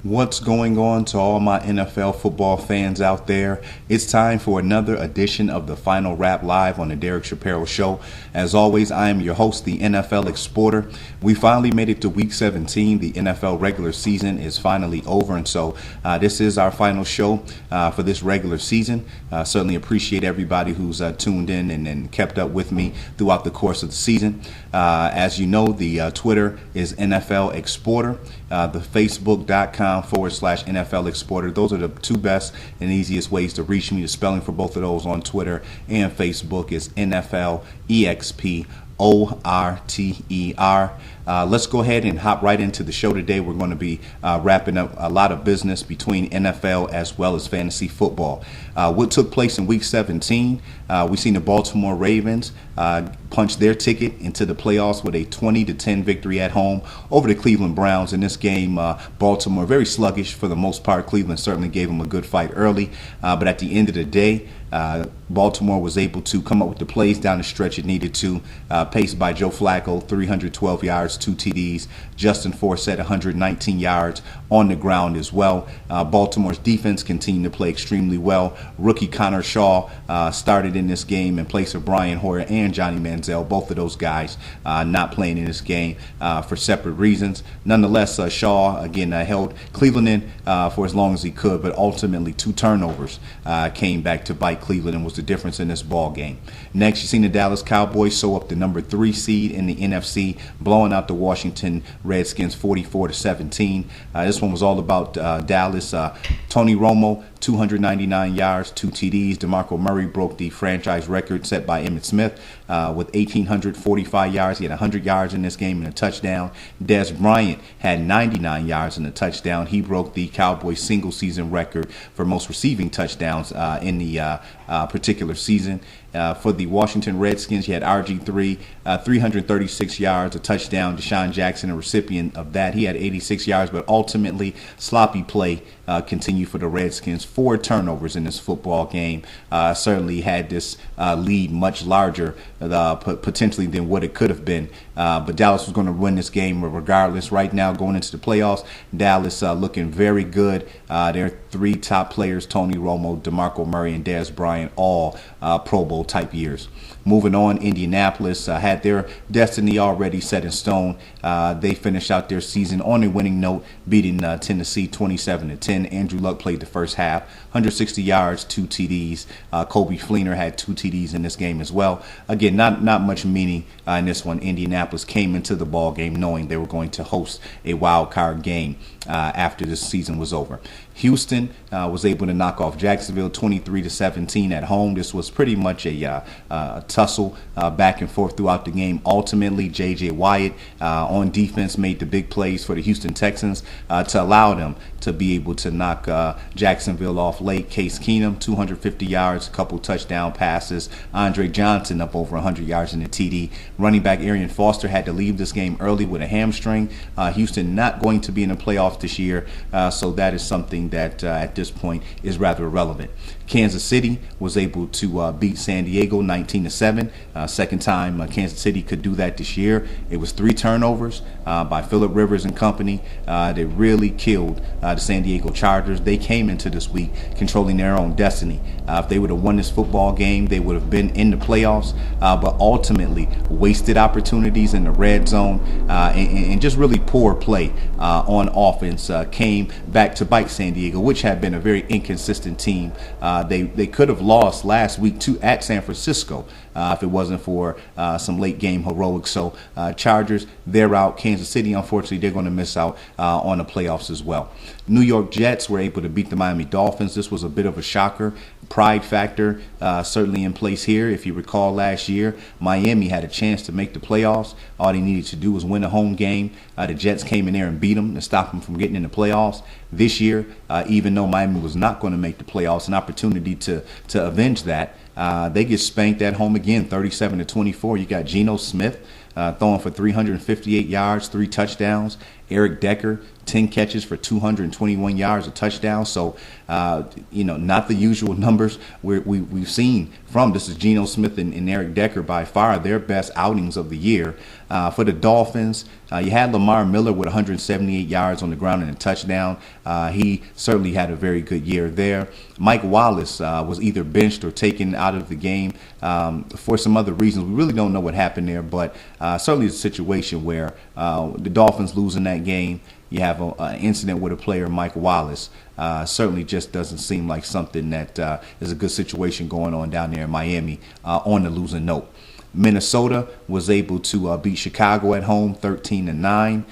What's going on to all my NFL football fans out there? It's time for another edition of the Final Wrap Live on the Derek Shapiro Show. As always, I am your host, the NFLExporter. We finally made it to Week 17. The NFL regular season is finally over, and so this is our final show for this regular season. Certainly appreciate everybody who's tuned in and kept up with me throughout the course of the season. As you know, the Twitter is NFLExporter. The Facebook.com/NFLExporter. Those are the two best and easiest ways to reach me. The spelling for both of those on Twitter and Facebook is NFLExporter. Let's go ahead and hop right into the show today. We're going to be wrapping up a lot of business between NFL as well as fantasy football. What took place in Week 17, we seen the Baltimore Ravens punch their ticket into the playoffs with a 20-10 victory at home over the Cleveland Browns. In this game, Baltimore very sluggish for the most part. Cleveland certainly gave them a good fight early, but at the end of the day, Baltimore was able to come up with the plays down the stretch it needed to, paced by Joe Flacco, 312 yards, 2 TDs. Justin Forsett, 119 yards on the ground as well. Baltimore's defense continued to play extremely well. Rookie Connor Shaw started in this game in place of Brian Hoyer and Johnny Manziel. Both of those guys not playing in this game for separate reasons. Nonetheless, Shaw, again, held Cleveland in for as long as he could, but ultimately 2 turnovers came back to bite Cleveland and was the difference in this ball game. Next, you've seen the Dallas Cowboys sew up the number 3 seed in the NFC, blowing out the Washington Redskins 44-17. This one was all about Dallas. Tony Romo, 299 yards, 2 TDs. DeMarco Murray broke the franchise record set by Emmitt Smith with 1,845 yards. He had 100 yards in this game and a touchdown. Dez Bryant had 99 yards and a touchdown. He broke the Cowboys single-season record for most receiving touchdowns in the particular season. For the Washington Redskins, you had RG3, 336 yards, a touchdown. Deshaun Jackson, a recipient of that. He had 86 yards, but ultimately sloppy play continued for the Redskins. 4 turnovers in this football game. Certainly had this lead much larger potentially than what it could have been. But Dallas was going to win this game regardless. Right now, going into the playoffs, Dallas looking very good. Their 3 top players, Tony Romo, DeMarco Murray, and Dez Bryant, all Pro Bowl type years. Moving on, Indianapolis had their destiny already set in stone. They finished out their season on a winning note, beating Tennessee 27-10. Andrew Luck played the first half, 160 yards, 2 TDs. Kobe Fleener had 2 TDs in this game as well. Again, not much meaning in this one. Indianapolis came into the ball game knowing they were going to host a wild card game after this season was over. Houston was able to knock off Jacksonville 23-17 at home. This was pretty much a tussle back and forth throughout the game. Ultimately, J.J. Watt on defense made the big plays for the Houston Texans to allow them to be able to knock Jacksonville off late. Case Keenum, 250 yards, a couple touchdown passes. Andre Johnson up over 100 yards in the TD. Running back Arian Foster had to leave this game early with a hamstring. Houston not going to be in the playoffs this year, so that is something that at this point is rather irrelevant. Kansas City was able to beat San Diego 19-7. Second time Kansas City could do that this year. It was 3 turnovers by Phillip Rivers and company that really killed the San Diego Chargers. They came into this week controlling their own destiny. If they would have won this football game, they would have been in the playoffs, but ultimately wasted opportunities in the red zone and just really poor play on offense came back to bite San Diego, which had been a very inconsistent team. They could have lost last week at San Francisco if it wasn't for some late game heroics. So Chargers, they're out. Kansas City, unfortunately, they're going to miss out on the playoffs as well. New York Jets were able to beat the Miami Dolphins. This was a bit of a shocker. Pride factor certainly in place here. If you recall last year, Miami had a chance to make the playoffs. All they needed to do was win a home game. The Jets came in there and beat them to stop them from getting in the playoffs. This year, even though Miami was not going to make the playoffs, an opportunity to avenge that. They get spanked at home again, 37-24. You got Geno Smith, throwing for 358 yards, 3 touchdowns. Eric Decker, 10 catches for 221 yards, a touchdown. So, not the usual numbers we've seen from. This is Geno Smith and Eric Decker, by far their best outings of the year. For the Dolphins, you had Lamar Miller with 178 yards on the ground and a touchdown. He certainly had a very good year there. Mike Wallace was either benched or taken out of the game for some other reasons. We really don't know what happened there, but certainly it's a situation where the Dolphins losing that game. You have an incident with a player, Mike Wallace. Certainly just doesn't seem like something that is a good situation going on down there in Miami on the losing note. Minnesota was able to beat Chicago at home 13-9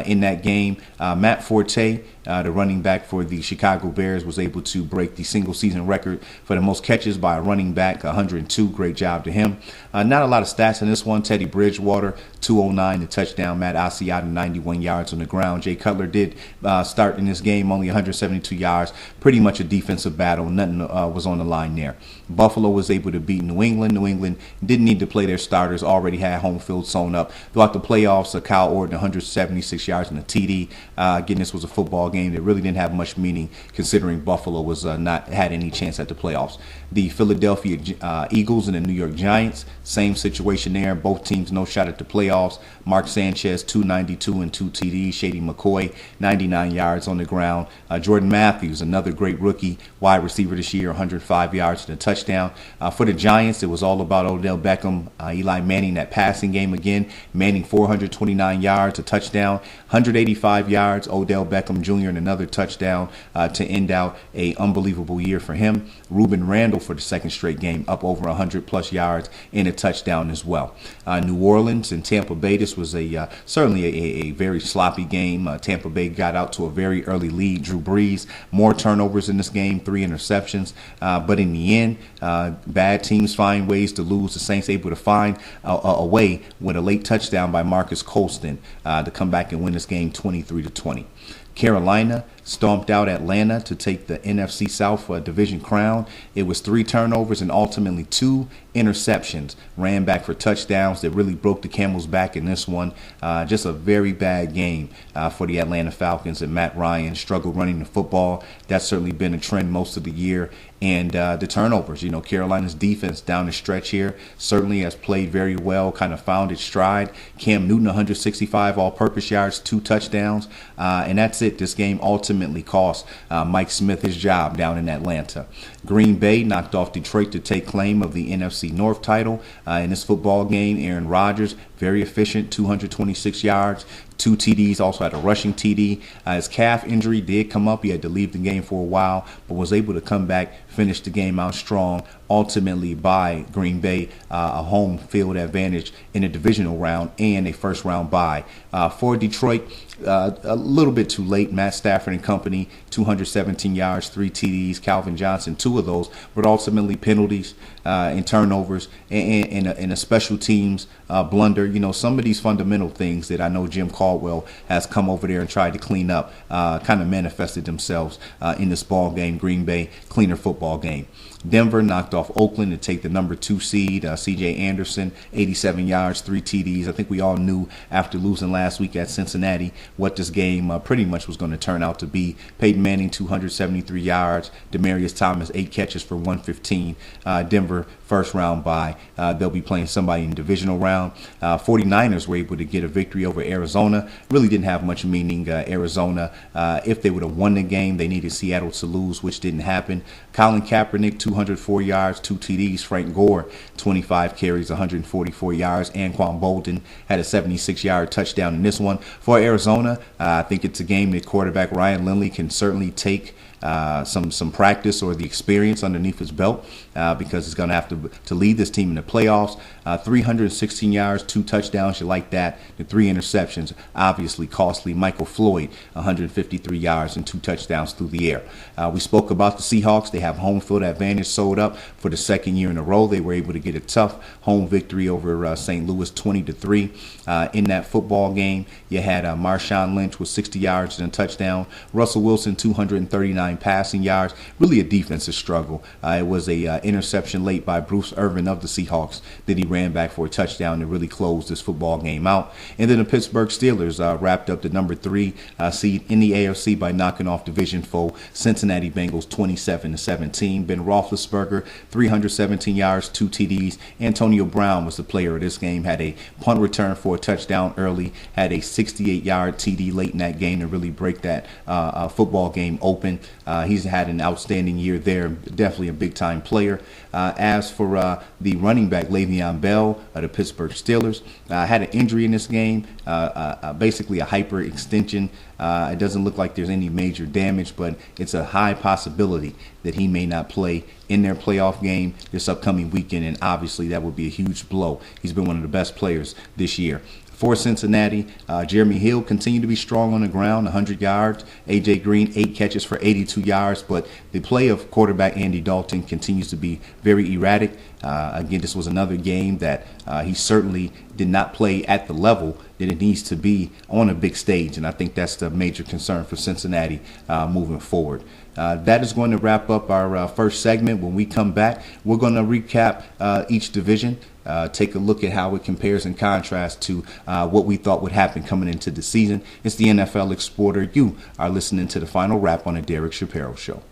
in that game. Matt Forte, the running back for the Chicago Bears, was able to break the single season record for the most catches by a running back, 102. Great job to him. Not a lot of stats in this one. Teddy Bridgewater, 209, the touchdown. Matt Asiata, 91 yards on the ground. Jay Cutler did start in this game, only 172 yards. Pretty much a defensive battle. Nothing was on the line there. Buffalo was able to beat New England. New England didn't need to play their starters, already had home field sewn up. Throughout the playoffs, Kyle Orton, 176 yards and a TD. Again, this was a football game that really didn't have much meaning, considering Buffalo was not had any chance at the playoffs. The Philadelphia Eagles and the New York Giants, same situation there. Both teams no shot at the playoffs. Mark Sanchez, 292 and 2 TDs. Shady McCoy, 99 yards on the ground. Jordan Matthews, another great rookie wide receiver this year, 105 yards and a touchdown. For the Giants, it was all about Odell Beckham. Eli Manning, that passing game again. Manning, 429 yards, a touchdown. 185 yards. Odell Beckham Jr. and another touchdown to end out a unbelievable year for him. Reuben Randall for the second straight game, up over 100+ yards and a touchdown as well. New Orleans and Tampa Bay, this was certainly a very sloppy game. Tampa Bay got out to a very early lead. Drew Brees, more turnovers in this game, 3 interceptions. But in the end, bad teams find ways to lose. The Saints able to find a way with a late touchdown by Marcus Colston to come back and win this game 23-20. Carolina stomped out Atlanta to take the NFC South division crown. It was 3 turnovers and ultimately 2 interceptions. Ran back for touchdowns that really broke the camel's back in this one. Just a very bad game for the Atlanta Falcons, and Matt Ryan struggled running the football. That's certainly been a trend most of the year. And the turnovers, Carolina's defense down the stretch here certainly has played very well, kind of found its stride. Cam Newton, 165 all-purpose yards, 2 touchdowns, and that's it. This game ultimately cost Mike Smith his job down in Atlanta. Green Bay knocked off Detroit to take claim of the NFC North title. In this football game, Aaron Rodgers, very efficient, 226 yards, 2 TDs, also had a rushing TD. His calf injury did come up. He had to leave the game for a while, but was able to come back, finish the game out strong, ultimately by Green Bay a home field advantage in a divisional round and a first-round bye. For Detroit, a little bit too late. Matt Stafford and company, 217 yards, 3 TDs. Calvin Johnson, 2 of those, but ultimately penalties and turnovers and a special teams blunder. Some of these fundamental things that I know Jim Caldwell has come over there and tried to clean up kind of manifested themselves in this ball game. Green Bay, cleaner football game. Denver knocked off Oakland to take the number 2 seed. C.J. Anderson, 87 yards, 3 TDs. I think we all knew after losing last week at Cincinnati what this game pretty much was going to turn out to be. Peyton Manning, 273 yards. Demaryius Thomas, 8 catches for 115. Denver, first round bye. They'll be playing somebody in the divisional round. 49ers were able to get a victory over Arizona. Really didn't have much meaning. Arizona, if they would have won the game, they needed Seattle to lose, which didn't happen. Colin Kaepernick, 204 yards, 2 TDs. Frank Gore, 25 carries, 144 yards. Anquan Bolden had a 76-yard touchdown in this one. For Arizona, I think it's a game that quarterback Ryan Lindley can certainly take some practice or the experience underneath his belt because he's going to have to lead this team in the playoffs. 316 yards, 2 touchdowns. You like that. The 3 interceptions, obviously costly. Michael Floyd, 153 yards and 2 touchdowns through the air. We spoke about the Seahawks. They have home field advantage sold up for the second year in a row. They were able to get a tough home victory over St. Louis, 20-3. In that football game, you had Marshawn Lynch with 60 yards and a touchdown. Russell Wilson, 239 29 passing yards. Really a defensive struggle. It was a interception late by Bruce Irvin of the Seahawks that he ran back for a touchdown to really close this football game out. And then the Pittsburgh Steelers wrapped up the number 3 seed in the AFC by knocking off division foe Cincinnati Bengals 27-17. Ben Roethlisberger, 317 yards, 2 TDs. Antonio Brown was the player of this game. Had a punt return for a touchdown early. Had a 68-yard TD late in that game to really break that football game open. He's had an outstanding year there. Definitely a big-time player. As for the running back, Le'Veon Bell of the Pittsburgh Steelers, had an injury in this game, basically a hyperextension. It doesn't look like there's any major damage, but it's a high possibility that he may not play in their playoff game this upcoming weekend, and obviously that would be a huge blow. He's been one of the best players this year. For Cincinnati, Jeremy Hill continued to be strong on the ground, 100 yards. A.J. Green, 8 catches for 82 yards. But the play of quarterback Andy Dalton continues to be very erratic. Again, this was another game that he certainly did not play at the level that it needs to be on a big stage. And I think that's the major concern for Cincinnati moving forward. That is going to wrap up our first segment. When we come back, we're going to recap each division, take a look at how it compares and contrasts to what we thought would happen coming into the season. It's the NFL Exporter. You are listening to the final wrap on the Derek Shapiro Show.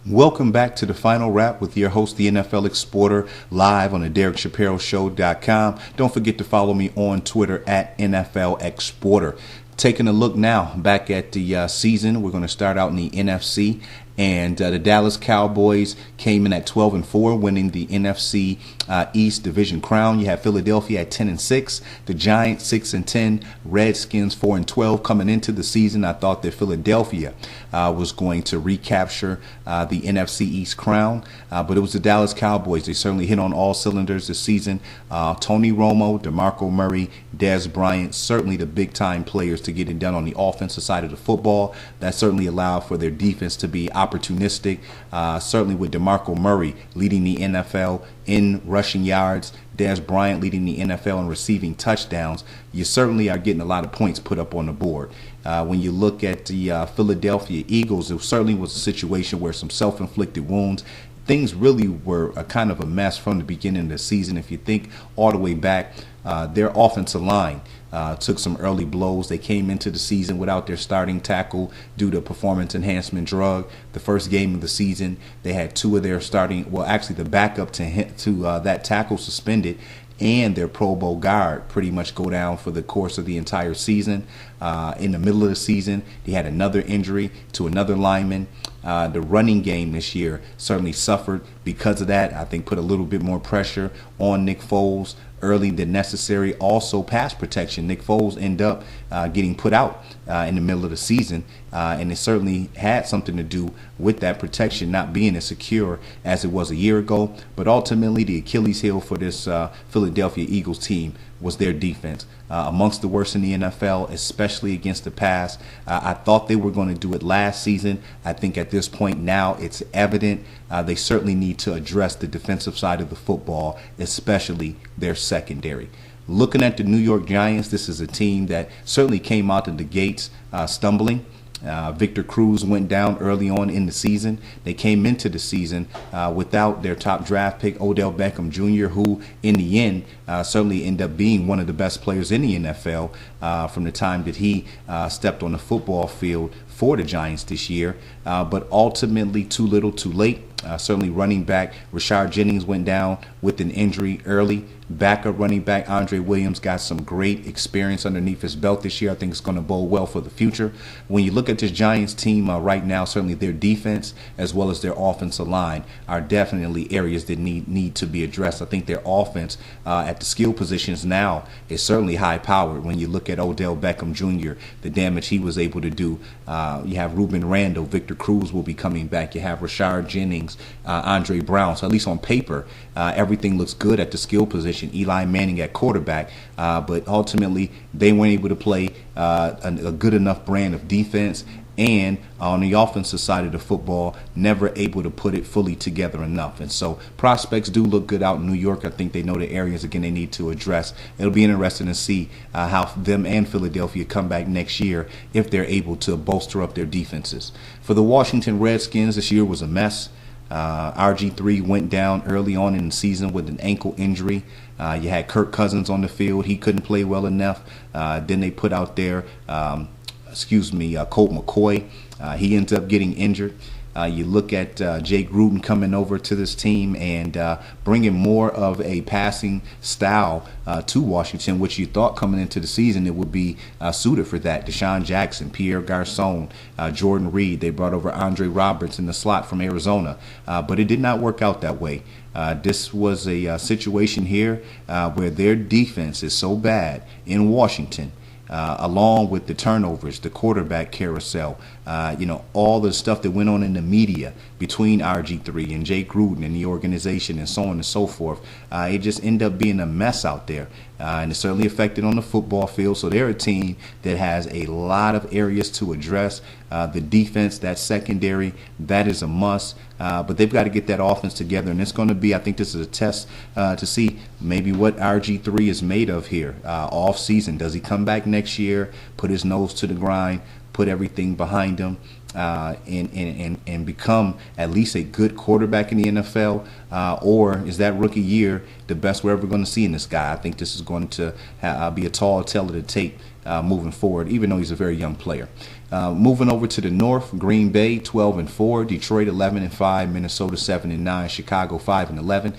Welcome back to the final wrap with your host, the NFL Exporter, live on the DerekShapiroShow.com. Don't forget to follow me on Twitter at NFLExporter. Taking a look now back at the season, we're going to start out in the NFC. And the Dallas Cowboys came in at 12-4, winning the NFC East Division crown. You have Philadelphia at 10-6, the Giants 6-10, Redskins 4-12. Coming into the season, I thought that Philadelphia was going to recapture the NFC East crown, but it was the Dallas Cowboys. They certainly hit on all cylinders this season. Tony Romo, DeMarco Murray, Dez Bryant, certainly the big-time players to get it done on the offensive side of the football. That certainly allowed for their defense to be opportunistic, certainly with DeMarco Murray leading the NFL in rushing yards, Dez Bryant leading the NFL in receiving touchdowns. You certainly are getting a lot of points put up on the board. When you look at the Philadelphia Eagles, it certainly was a situation where some self-inflicted wounds. Things really were a kind of a mess from the beginning of the season. If you think all the way back, their offensive line took some early blows. They came into the season without their starting tackle due to performance enhancement drug. The first game of the season, they had 2 of their starting, well, actually the backup to that tackle suspended, and their Pro Bowl guard pretty much go down for the course of the entire season. In the middle of the season, they had another injury to another lineman. The running game this year certainly suffered because of that. I think put a little bit more pressure on Nick Foles early than necessary. Also, pass protection. Nick Foles ended up getting put out in the middle of the season, and it certainly had something to do with that protection not being as secure as it was a year ago. But ultimately, the Achilles heel for this Philadelphia Eagles team was their defense. Amongst the worst in the NFL, especially against the pass. I thought they were going to do it last season. I think at this point now it's evident they certainly need to address the defensive side of the football, especially their secondary. Looking at the New York Giants, this is a team that certainly came out of the gates stumbling. Victor Cruz went down early on in the season. They came into the season without their top draft pick, Odell Beckham Jr., who in the end certainly ended up being one of the best players in the NFL from the time that he stepped on the football field for the Giants this year. But ultimately, too little, too late. Certainly running back Rashard Jennings went down with an injury early. Backup running back Andre Williams got some great experience underneath his belt this year. I think it's going to bode well for the future. When you look at this Giants team right now, certainly their defense as well as their offensive line are definitely areas that need to be addressed. I think their offense at the skill positions now is certainly high powered. When you look at Odell Beckham Jr., the damage he was able to do, you have Ruben Randall, Victor Cruz will be coming back. You have Rashard Jennings, Andre Brown. So at least on paper, everything looks good at the skill position. Eli Manning at quarterback, but ultimately they weren't able to play a good enough brand of defense, and on the offensive side of the football, never able to put it fully together enough. And so prospects do look good out in New York. I think they know the areas, again, they need to address. It'll be interesting to see how them and Philadelphia come back next year if they're able to bolster up their defenses. For the Washington Redskins, this year was a mess. RG3 went down early on in the season with an ankle injury. You had Kirk Cousins on the field. He couldn't play well enough. Then they put out there, Colt McCoy. He ends up getting injured. You look at Jay Gruden coming over to this team and bringing more of a passing style to Washington, which you thought coming into the season it would be suited for that. Deshaun Jackson, Pierre Garçon, Jordan Reed. They brought over Andre Roberts in the slot from Arizona, but it did not work out that way. This was a situation here where their defense is so bad in Washington, along with the turnovers, the quarterback carousel, all the stuff that went on in the media between RG3 and Jay Gruden and the organization and so on and so forth. It just ended up being a mess out there. And it certainly affected on the football field. So they're a team that has a lot of areas to address. The defense, that secondary, that is a must. But they've got to get that offense together. And it's going to be, I think this is a test to see maybe what RG3 is made of here off season. Does he come back next year, put his nose to the grind, put everything behind him, and become at least a good quarterback in the NFL? Or is that rookie year the best we're ever going to see in this guy? I think this is going to be a tall tale of the tape moving forward, even though he's a very young player. Moving over to the north, Green Bay 12-4, Detroit 11-5, Minnesota 7-9, Chicago 5-11.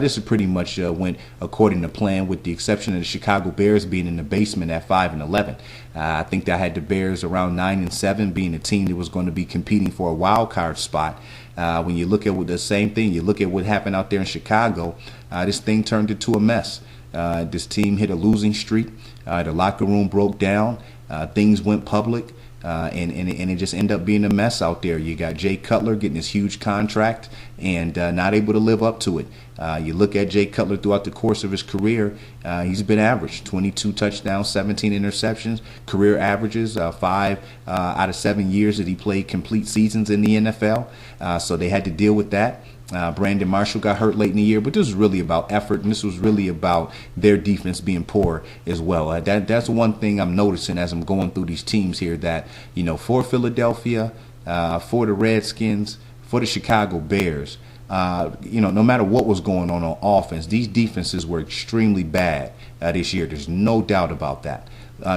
This is pretty much went according to plan, with the exception of the Chicago Bears being in the basement at 5-11. I think that had the Bears around 9-7, being a team that was going to be competing for a wild card spot. When you look at the same thing, you look at what happened out there in Chicago, this thing turned into a mess. This team hit a losing streak. The locker room broke down. Things went public. And it just ended up being a mess out there. You got Jay Cutler getting this huge contract and not able to live up to it. You look at Jay Cutler throughout the course of his career, he's been average, 22 touchdowns, 17 interceptions, career averages, 5 out of 7 years that he played complete seasons in the NFL. So they had to deal with that. Brandon Marshall got hurt late in the year, but this was really about effort, and this was really about their defense being poor as well. That's one thing I'm noticing as I'm going through these teams here, that, for Philadelphia, for the Redskins, for the Chicago Bears, no matter what was going on offense, these defenses were extremely bad this year. There's no doubt about that.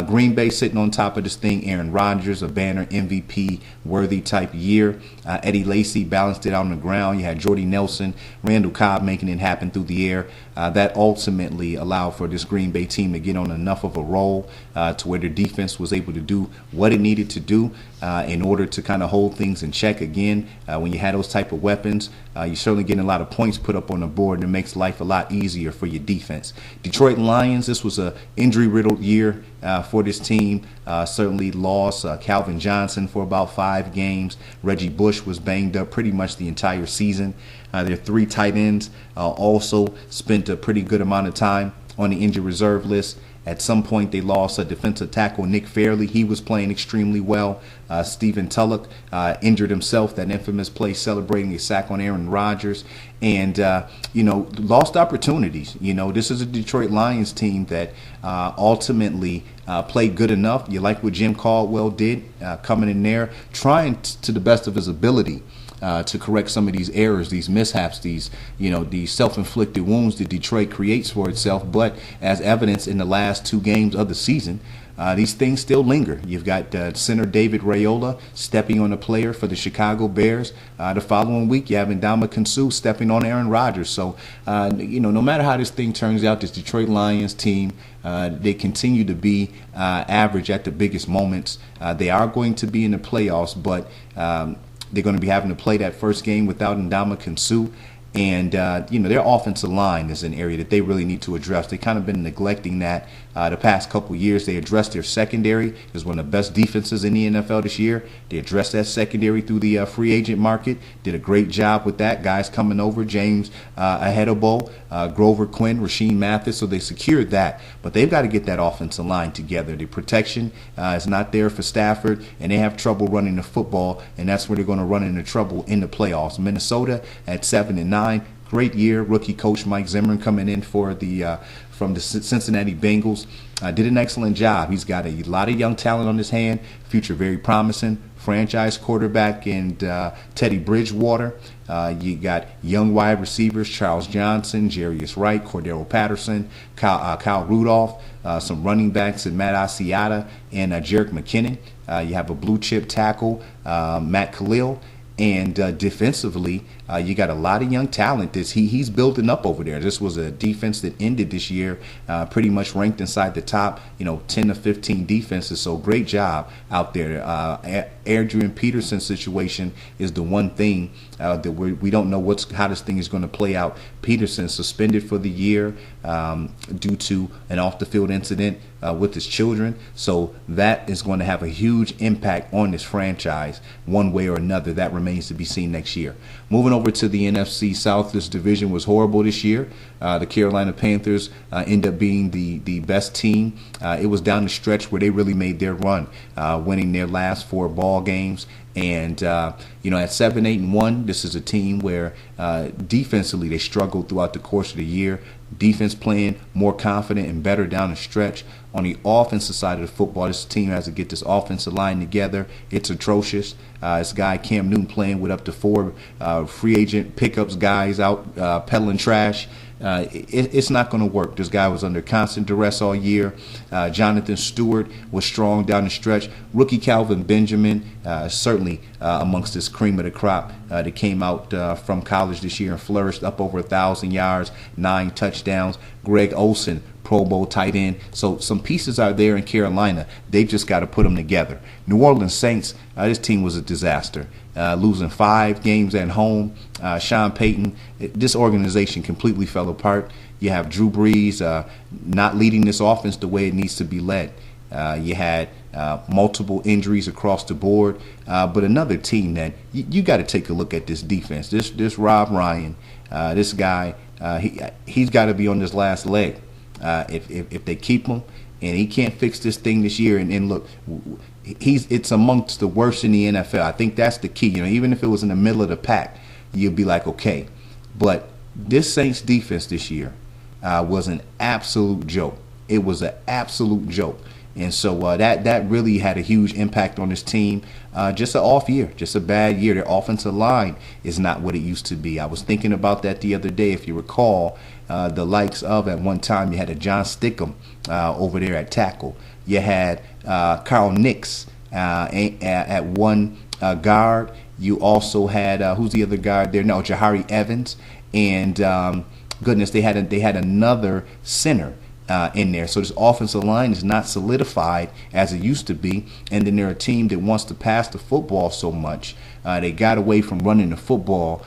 Green Bay sitting on top of this thing. Aaron Rodgers, a banner MVP worthy type year. Eddie Lacy balanced it out on the ground. You had Jordy Nelson, Randall Cobb making it happen through the air. That ultimately allowed for this Green Bay team to get on enough of a roll to where their defense was able to do what it needed to do in order to kind of hold things in check again. When you had those type of weapons, you're certainly getting a lot of points put up on the board, and it makes life a lot easier for your defense. Detroit Lions, this was a injury-riddled year for this team. Certainly lost Calvin Johnson for about 5 games. Reggie Bush was banged up pretty much the entire season. Their 3 tight ends also spent a pretty good amount of time on the injured reserve list. At some point, they lost a defensive tackle, Nick Fairley. He was playing extremely well. Stephen Tulloch injured himself, that infamous play celebrating a sack on Aaron Rodgers. And, lost opportunities. This is a Detroit Lions team that ultimately played good enough. You like what Jim Caldwell did, coming in there, trying to the best of his ability to correct some of these errors, these mishaps, these self-inflicted wounds that Detroit creates for itself. But as evidence in the last 2 games of the season, these things still linger. You've got center David Raiola stepping on a player for the Chicago Bears. The following week, you have Ndamukong Suh stepping on Aaron Rodgers. So, no matter how this thing turns out, this Detroit Lions team, they continue to be average at the biggest moments. They are going to be in the playoffs, but they're going to be having to play that first game without Ndamukong Suh. And, their offensive line is an area that they really need to address. They've kind of been neglecting that the past couple years. They addressed their secondary. It was one of the best defenses in the NFL this year. They addressed that secondary through the free agent market. Did a great job with that. Guys coming over, James Ahedebo, Grover Quinn, Rasheem Mathis. So they secured that. But they've got to get that offensive line together. The protection is not there for Stafford, and they have trouble running the football, and that's where they're going to run into trouble in the playoffs. Minnesota at 7-9. Great year. Rookie coach Mike Zimmer coming in from the Cincinnati Bengals. Did an excellent job. He's got a lot of young talent on his hand. Future very promising. Franchise quarterback and Teddy Bridgewater. You got young wide receivers Charles Johnson, Jarius Wright, Cordero Patterson, Kyle Rudolph. Some running backs in Matt Asiata and Jerick McKinnon. You have a blue chip tackle, Matt Khalil. And defensively, you got a lot of young talent. He's building up over there. This was a defense that ended this year pretty much ranked inside the top, 10 to 15 defenses. So great job out there. Adrian Peterson's situation is the one thing that we don't know how this thing is going to play out. Peterson suspended for the year due to an off-the-field incident with his children. So that is going to have a huge impact on this franchise one way or another. That remains to be seen next year. Moving over to the NFC South, this division was horrible this year. The Carolina Panthers end up being the best team. It was down the stretch where they really made their run, winning their last 4 ball games. And, at 7-8-1, this is a team where defensively they struggled throughout the course of the year. Defense playing more confident and better down the stretch. On the offensive side of the football, this team has to get this offensive line together. It's atrocious. This guy Cam Newton playing with up to 4 free agent pickups guys out peddling trash. It's not going to work. This guy was under constant duress all year. Jonathan Stewart was strong down the stretch. Rookie Calvin Benjamin, certainly amongst this cream of the crop that came out from college this year and flourished, up over 1,000 yards, 9 touchdowns. Greg Olsen, Pro Bowl tight end. So some pieces are there in Carolina. They've just got to put them together. New Orleans Saints, this team was a disaster. Losing 5 games at home. Sean Payton, this organization completely fell apart. You have Drew Brees not leading this offense the way it needs to be led. You had multiple injuries across the board. But another team that you got to take a look at this defense. This Rob Ryan, this guy, he's got to be on this last leg. If they keep him and he can't fix this thing this year, and look, it's amongst the worst in the NFL. I think that's the key. Even if it was in the middle of the pack, you'd be like, okay. But this Saints defense this year was an absolute joke. It was an absolute joke. And so that really had a huge impact on this team. Just an off year, just a bad year. Their offensive line is not what it used to be. I was thinking about that the other day. If you recall, the likes of, at one time, you had a John Stickham over there at tackle. You had Carl Nix at one guard. You also had, who's the other guard there? No, Jahari Evans. And goodness, they had another center in there. So this offensive line is not solidified as it used to be. And then they're a team that wants to pass the football so much. They got away from running the football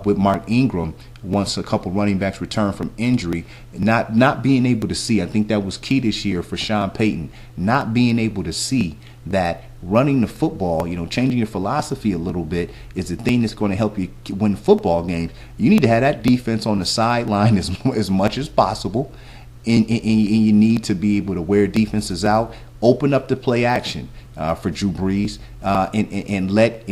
with Mark Ingram once a couple running backs returned from injury. Not being able to see, I think that was key this year for Sean Payton, not being able to see that running the football, changing your philosophy a little bit is the thing that's going to help you win football games. You need to have that defense on the sideline as much as possible. And you need to be able to wear defenses out, open up the play action for Drew Brees, and let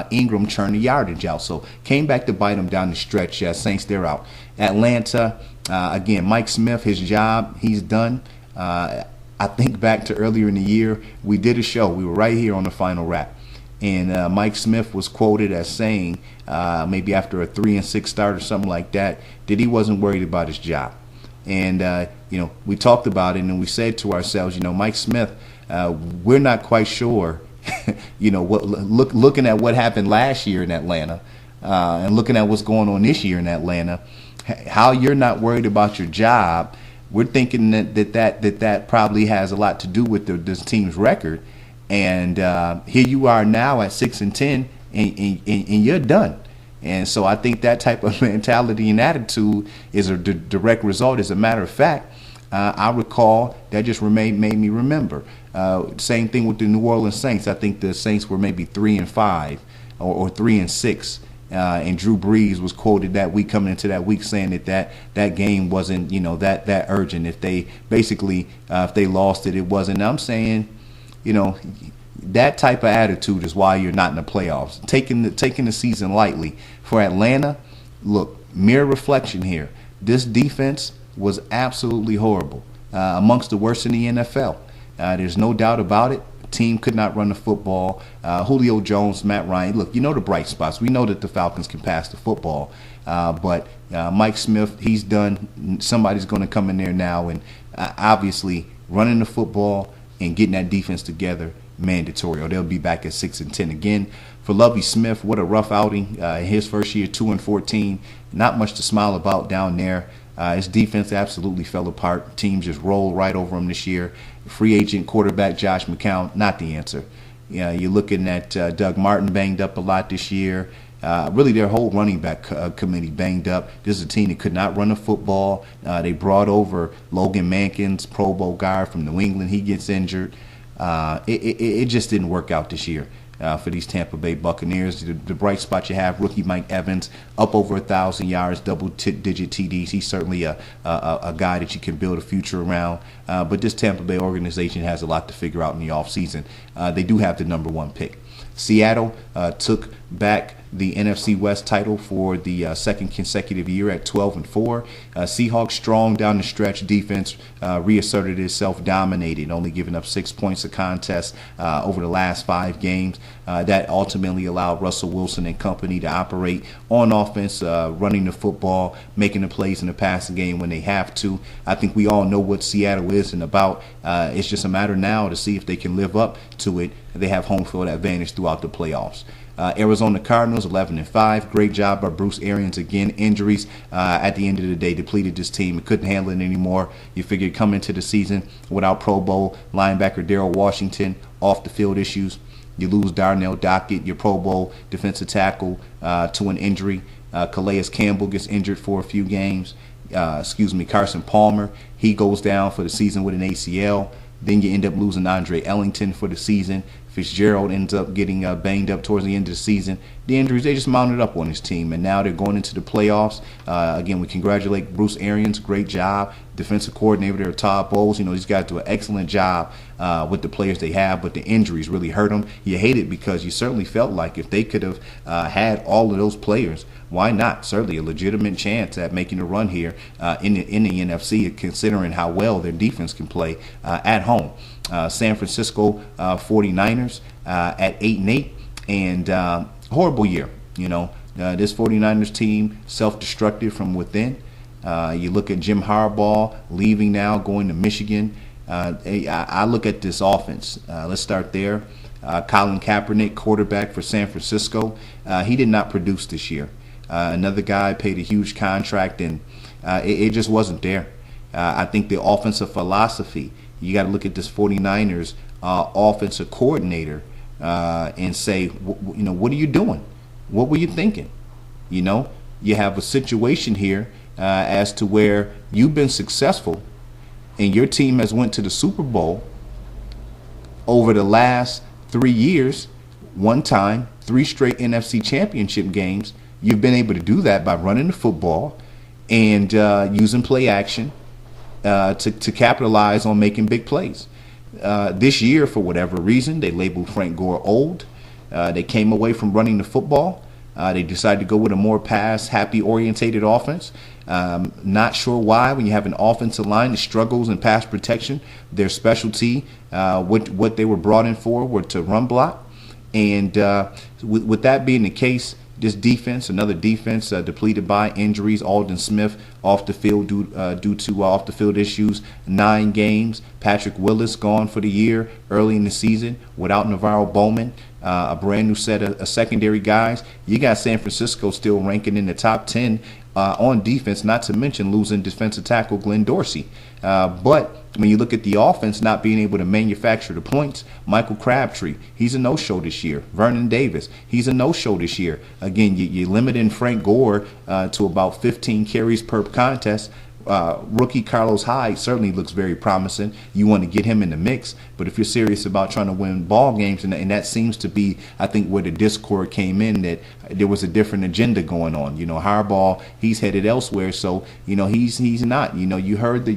Ingram churn the yardage out. So came back to bite him down the stretch. Saints, they're out. Atlanta, again, Mike Smith, his job, he's done. I think back to earlier in the year, we did a show. We were right here on the Final Wrap. And Mike Smith was quoted as saying, maybe after a 3-6 start or something like that he wasn't worried about his job. And we talked about it, and we said to ourselves, Mike Smith, we're not quite sure, looking at what happened last year in Atlanta, and looking at what's going on this year in Atlanta, how you're not worried about your job. We're thinking that probably has a lot to do with this team's record. And here you are now at 6-10, and you're done. And so I think that type of mentality and attitude is a direct result. As a matter of fact, I recall that just made me remember. Same thing with the New Orleans Saints. I think the Saints were maybe 3-5 or 3-6. And Drew Brees was quoted that week, coming into that week, saying that game wasn't that urgent. If they if they lost it, it wasn't. I'm saying, that type of attitude is why you're not in the playoffs. Taking the season lightly. For Atlanta, look, mirror reflection here. This defense was absolutely horrible, amongst the worst in the NFL. There's no doubt about it. Team could not run the football. Julio Jones, Matt Ryan. Look, the bright spots. We know that the Falcons can pass the football. But Mike Smith, he's done. Somebody's going to come in there now and obviously running the football and getting that defense together, mandatory, or they'll be back at 6-10 again. For Lovie Smith, what a rough outing. His first year, 2-14. Not much to smile about down there. His defense absolutely fell apart. Teams just rolled right over him this year. Free agent quarterback Josh McCown, not the answer. You're looking at Doug Martin banged up a lot this year. Really, their whole running back committee banged up. This is a team that could not run the football. They brought over Logan Mankins, Pro Bowl guy from New England. He gets injured. It just didn't work out this year for these Tampa Bay Buccaneers. The bright spot you have, rookie Mike Evans, up over 1,000 yards, double-digit TDs. He's certainly a guy that you can build a future around. But this Tampa Bay organization has a lot to figure out in the offseason. They do have the number 1 pick. Seattle took back the NFC West title for the second consecutive year at 12-4. Seahawks strong down the stretch. Defense reasserted itself, dominated, only giving up 6 points a contest over the last 5 games. That ultimately allowed Russell Wilson and company to operate on offense, running the football, making the plays in the passing game when they have to. I think we all know what Seattle is and about. It's just a matter now to see if they can live up to it. They have home field advantage throughout the playoffs. Arizona Cardinals 11-5. Great job by Bruce Arians. Again, injuries at the end of the day depleted this team. It couldn't handle it anymore. You figured coming into the season without Pro Bowl linebacker Darrell Washington, off the field issues. You lose Darnell Dockett, your Pro Bowl defensive tackle, to an injury. Calais Campbell gets injured for a few games. Carson Palmer, he goes down for the season with an ACL. Then you end up losing Andre Ellington for the season. Fitzgerald ends up getting banged up towards the end of the season. The injuries, they just mounted up on his team, and now they're going into the playoffs. Again, we congratulate Bruce Arians. Great job. Defensive coordinator there, Todd Bowles. These guys do an excellent job with the players they have, but the injuries really hurt them. You hate it because you certainly felt like if they could have had all of those players, why not? Certainly a legitimate chance at making a run here in the NFC, considering how well their defense can play at home. San Francisco 49ers at 8-8, and horrible year. This 49ers team self-destructive from within. You look at Jim Harbaugh leaving now, going to Michigan. I look at this offense. Let's start there. Colin Kaepernick, quarterback for San Francisco. He did not produce this year. Another guy paid a huge contract, and it just wasn't there. I think the offensive philosophy, you got to look at this 49ers offensive coordinator and say, what are you doing? What were you thinking? You have a situation here as to where you've been successful and your team has went to the Super Bowl over the last 3 years, one time, 3 straight NFC championship games. You've been able to do that by running the football and using play action to capitalize on making big plays. This year, for whatever reason, they labeled Frank Gore old. They came away from running the football. They decided to go with a more pass-happy orientated offense. Not sure why. When you have an offensive line that struggles in pass protection, their specialty, what they were brought in for, were to run block. And with that being the case, this defense, another defense depleted by injuries. Aldon Smith off the field due to off the field issues. 9 games. Patrick Willis gone for the year early in the season without Navarro Bowman. A brand new set of secondary guys. You got San Francisco still ranking in the top 10 on defense, not to mention losing defensive tackle Glenn Dorsey. But when you look at the offense not being able to manufacture the points, Michael Crabtree, he's a no-show this year. Vernon Davis, he's a no-show this year. Again, you're limiting Frank Gore to about 15 carries per contest. Rookie Carlos Hyde certainly looks very promising. You want to get him in the mix, but if you're serious about trying to win ball games, and that seems to be, I think, where the discord came in, that there was a different agenda going on. Harbaugh, he's headed elsewhere, so he's not. You heard the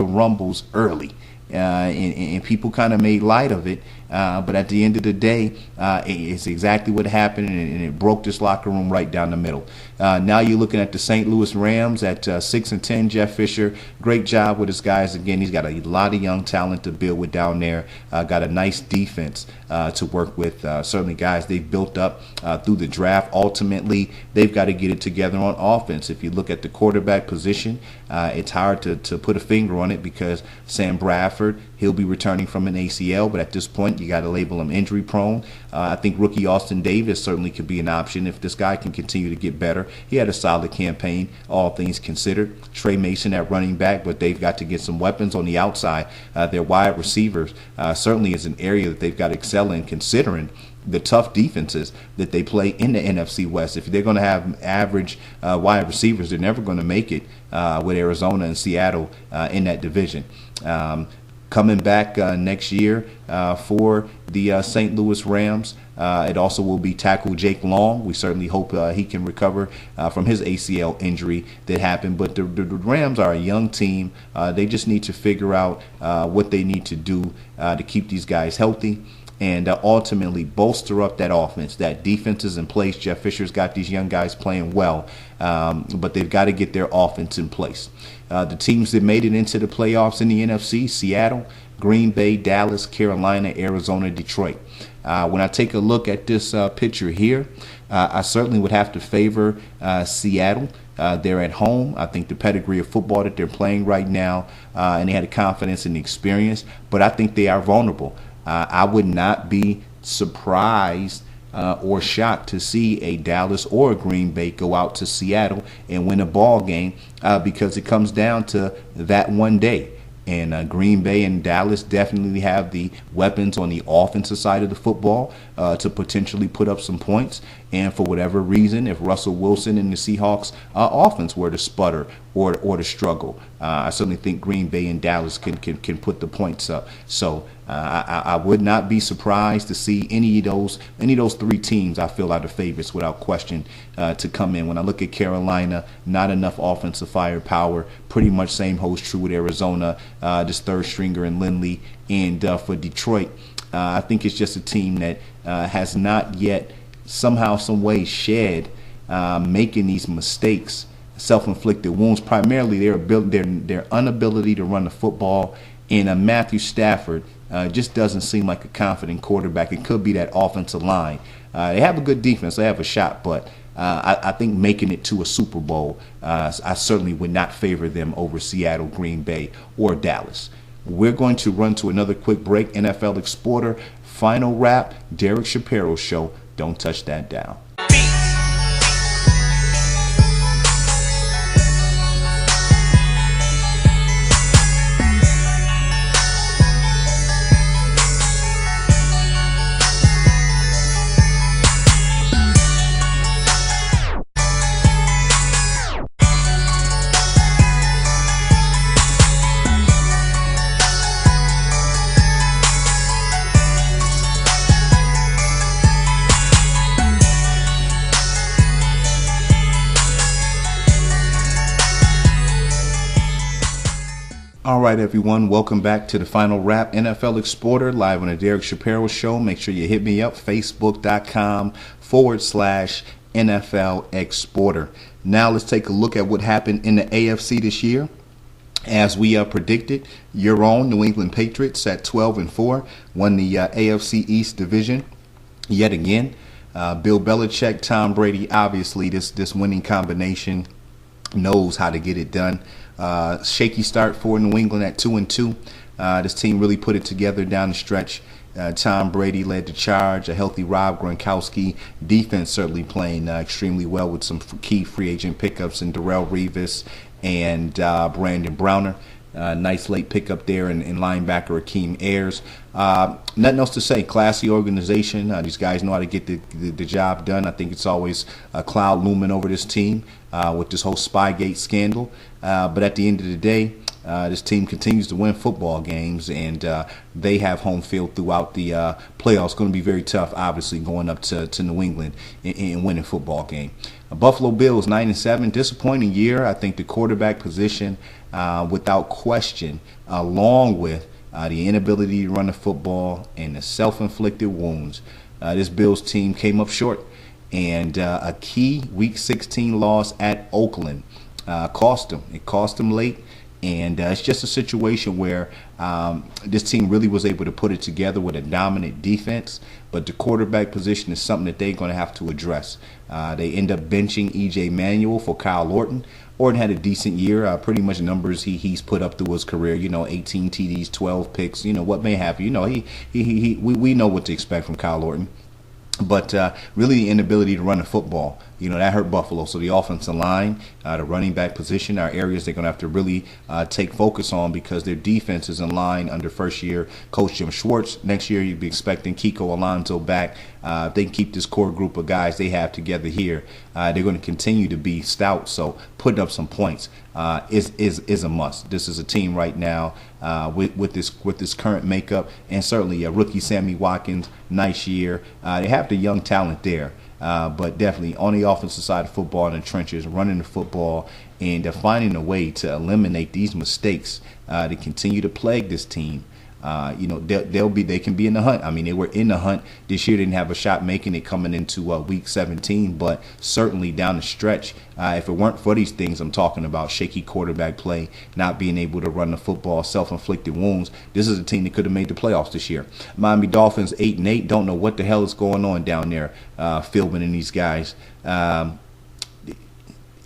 rumbles early. And people kind of made light of it, but at the end of the day, it's exactly what happened, and it broke this locker room right down the middle. Now you're looking at the St. Louis Rams at 6-10. Jeff Fisher, great job with his guys. Again, he's got a lot of young talent to build with down there. Got a nice defense to work with. Certainly guys they've built up through the draft. Ultimately, they've got to get it together on offense. If you look at the quarterback position, it's hard to put a finger on it because Sam Bradford, he'll be returning from an ACL, but at this point, you got to label him injury prone. I think rookie Austin Davis certainly could be an option if this guy can continue to get better. He had a solid campaign, all things considered. Trey Mason at running back, but they've got to get some weapons on the outside. Their wide receivers certainly is an area that they've got to excel in, considering the tough defenses that they play in the NFC West. If they're going to have average wide receivers, they're never going to make it with Arizona and Seattle in that division. Coming back next year for the St. Louis Rams, it also will be tackle Jake Long. We certainly hope he can recover from his ACL injury that happened. But the Rams are a young team. They just need to figure out what they need to do to keep these guys healthy and ultimately bolster up that offense. That defense is in place. Jeff Fisher's got these young guys playing well, but they've got to get their offense in place. The teams that made it into the playoffs in the NFC: Seattle, Green Bay, Dallas, Carolina, Arizona, Detroit. When I take a look at this picture here, I certainly would have to favor Seattle. They're at home. I think the pedigree of football that they're playing right now, and they had the confidence and the experience, but I think they are vulnerable. I would not be surprised or shocked to see a Dallas or a Green Bay go out to Seattle and win a ball game because it comes down to that one day. And Green Bay and Dallas definitely have the weapons on the offensive side of the football to potentially put up some points. And for whatever reason, if Russell Wilson and the Seahawks offense were to sputter or to struggle, I certainly think Green Bay and Dallas can put the points up. So I would not be surprised to see any of those three teams I feel are the favorites without question to come in. When I look at Carolina, not enough offensive firepower. Pretty much same holds true with Arizona, this third stringer in Lindley. And for Detroit, I think it's just a team that has not yet somehow, some way shed making these mistakes, self-inflicted wounds, primarily their inability to run the football. And Matthew Stafford just doesn't seem like a confident quarterback. It could be that offensive line. They have a good defense. They have a shot, but I think making it to a Super Bowl, I certainly would not favor them over Seattle, Green Bay, or Dallas. We're going to run to another quick break. NFL Exporter, final wrap, Derek Shapiro Show. Don't touch that dial. All right, everyone. Welcome back to the final wrap. NFL Exporter, live on the Derek Shapiro Show. Make sure you hit me up, facebook.com/NFL Exporter. Now let's take a look at what happened in the AFC this year. As we predicted, your own New England Patriots at 12-4 won the AFC East division yet again. Bill Belichick, Tom Brady, obviously this winning combination knows how to get it done. Shaky start for New England at 2-2. This team really put it together down the stretch. Tom Brady led the charge. A healthy Rob Gronkowski. Defense certainly playing extremely well with some key free agent pickups in Darrelle Revis and Brandon Browner. Nice late pickup there in linebacker Akeem Ayers. Nothing else to say. Classy organization. These guys know how to get the job done. I think it's always a cloud looming over this team with this whole Spygate scandal. But at the end of the day, this team continues to win football games, and they have home field throughout the playoffs. It's going to be very tough, obviously, going up to New England and winning a football game. Buffalo Bills 9-7, disappointing year. I think the quarterback position, without question, along with the inability to run the football and the self-inflicted wounds, this Bills team came up short. And a key Week 16 loss at Oakland cost them. It cost them late. And it's just a situation where this team really was able to put it together with a dominant defense, but the quarterback position is something that they're going to have to address. They end up benching E.J. Manuel for Kyle Orton. Orton had a decent year, pretty much numbers he's put up through his career. 18 TDs, 12 picks. What may happen. We know what to expect from Kyle Orton. But really the inability to run the football, that hurt Buffalo. So the offensive line, the running back position are areas they're going to have to really take focus on, because their defense is in line under first-year coach Jim Schwartz. Next year you'd be expecting Kiko Alonso back. If they can keep this core group of guys they have together here, they're going to continue to be stout. So putting up some points is a must. This is a team right now with this current makeup, and certainly rookie Sammy Watkins, nice year. They have the young talent there, but definitely on the offensive side of football, in the trenches, running the football, and finding a way to eliminate these mistakes that continue to plague this team. They can be in the hunt. I mean, they were in the hunt this year. Didn't have a shot making it coming into Week 17, but certainly down the stretch, if it weren't for these things I'm talking about, shaky quarterback play, not being able to run the football, self-inflicted wounds, this is a team that could have made the playoffs this year. Miami Dolphins 8-8, don't know what the hell is going on down there, Philbin and these guys.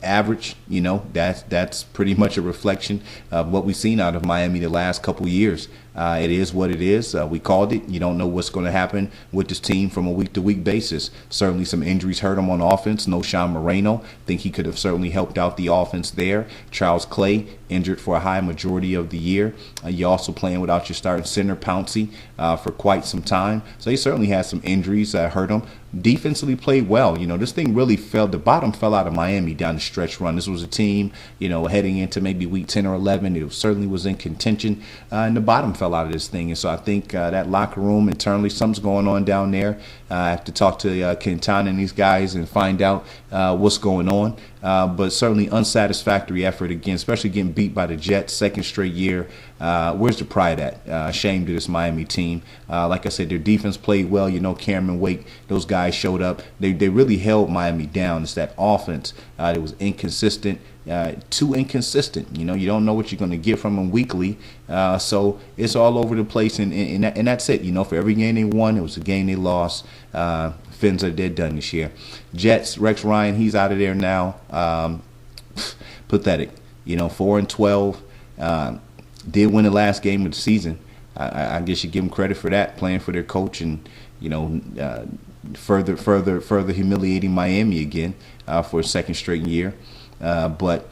Average, that's pretty much a reflection of what we've seen out of Miami the last couple years. It is what it is. We called it. You don't know what's going to happen with this team from a week-to-week basis. Certainly some injuries hurt them on offense. No Sean Moreno. Think he could have certainly helped out the offense there. Charles Clay injured for a high majority of the year. You're also playing without your starting center, Pouncey, for quite some time. So he certainly had some injuries that hurt him. Defensively played well. This thing really the bottom fell out of Miami down the stretch run. This was a team, heading into maybe week 10 or 11. It certainly was in contention, and the bottom fell out of this thing. And so I think that locker room internally, something's going on down there. I have to talk to Quintana and these guys and find out what's going on. But certainly unsatisfactory effort again, especially getting beat by the Jets, second straight year. Where's the pride at? Shame to this Miami team. Like I said, their defense played well. Cameron Wake, those guys showed up. They really held Miami down. It's that offense that was inconsistent. Too inconsistent. You don't know what you're going to get from them weekly. So it's all over the place, and that's it. For every game they won, it was a game they lost. Fins are dead done this year. Jets, Rex Ryan, he's out of there now. Pathetic. 4-12. Did win the last game of the season. I guess you give them credit for that, playing for their coach, and further humiliating Miami again for a second straight year. But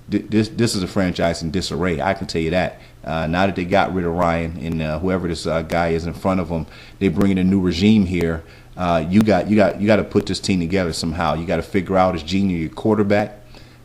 this is a franchise in disarray. I can tell you that. Now that they got rid of Ryan and whoever this guy is in front of them, they bring in a new regime here. You got to put this team together somehow. You got to figure out as your quarterback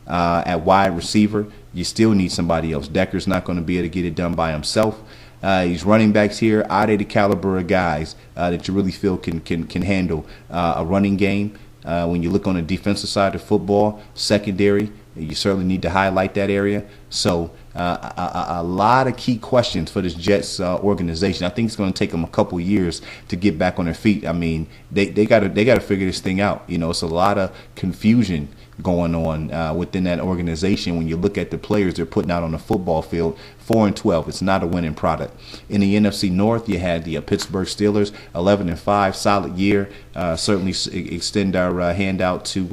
at wide receiver. You still need somebody else. Decker's not going to be able to get it done by himself. These running backs here, are they the caliber of guys that you really feel can handle a running game? When you look on the defensive side of football, secondary, you certainly need to highlight that area. So a lot of key questions for this Jets organization. I think it's going to take them a couple years to get back on their feet. I mean, they got to figure this thing out. You know, it's a lot of confusion going on within that organization. When you look at the players they're putting out on the football field, 4-12, it's not a winning product. In the NFC North, you had the Pittsburgh Steelers, 11-5, solid year. Certainly extend our hand out to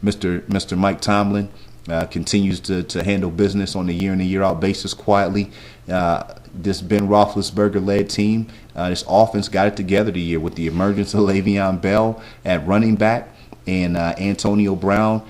Mr. Mike Tomlin. Continues to handle business on a year in and year out basis quietly. This Ben Roethlisberger-led team, this offense got it together the year with the emergence of Le'Veon Bell at running back and Antonio Brown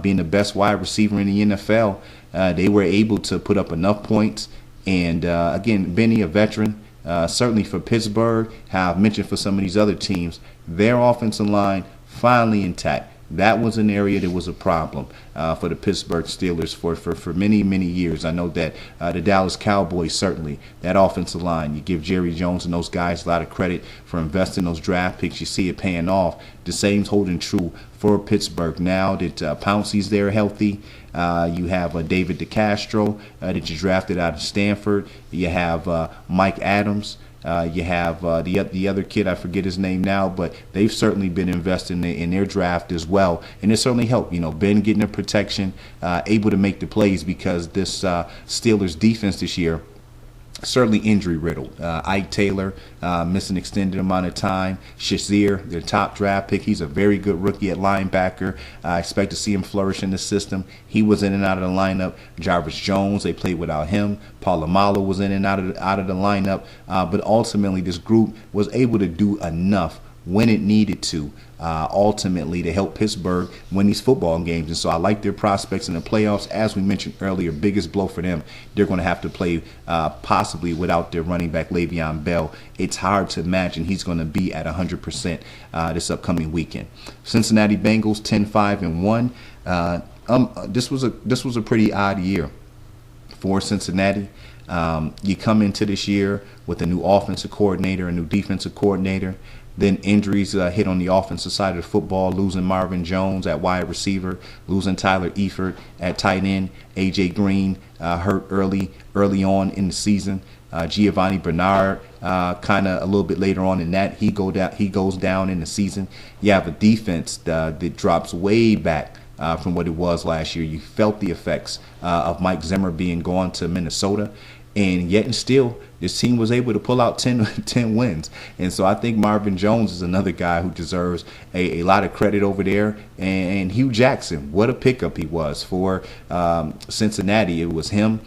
being the best wide receiver in the NFL. They were able to put up enough points. And again, Benny, a veteran, certainly for Pittsburgh, how I've mentioned for some of these other teams, their offensive line finally intact. That was an area that was a problem for the Pittsburgh Steelers for many, many years. I know that the Dallas Cowboys, certainly, that offensive line, you give Jerry Jones and those guys a lot of credit for investing those draft picks. You see it paying off. The same's holding true for Pittsburgh now that Pouncey's there healthy. You have David DeCastro that you drafted out of Stanford. You have Mike Adams. You have the other kid, I forget his name now, but they've certainly been investing in their draft as well. And it certainly helped, you know, Ben getting the protection, able to make the plays because this Steelers defense this year, certainly injury riddled. Ike Taylor missed an extended amount of time. Shazier, their top draft pick, he's a very good rookie at linebacker. I expect to see him flourish in the system. He was in and out of the lineup. Jarvis Jones, they played without him. Polamalu was in and out of the lineup. But ultimately, this group was able to do enough when it needed to, ultimately to help Pittsburgh win these football games. And so I like their prospects in the playoffs. As we mentioned earlier, biggest blow for them, they're going to have to play possibly without their running back Le'Veon Bell. It's hard to imagine he's going to be at 100% this upcoming weekend. Cincinnati Bengals 10-5-1. This was a pretty odd year for Cincinnati. You come into this year with a new offensive coordinator, a new defensive coordinator. Then injuries hit on the offensive side of the football, losing Marvin Jones at wide receiver, losing Tyler Eifert at tight end, A.J. Green hurt early on in the season. Giovanni Bernard kind of a little bit later on in that, he goes down in the season. You have a defense that drops way back from what it was last year. You felt the effects of Mike Zimmer being gone to Minnesota. And yet and still, this team was able to pull out 10 wins. And so I think Marvin Jones is another guy who deserves a lot of credit over there. And Hugh Jackson, what a pickup he was for Cincinnati. It was him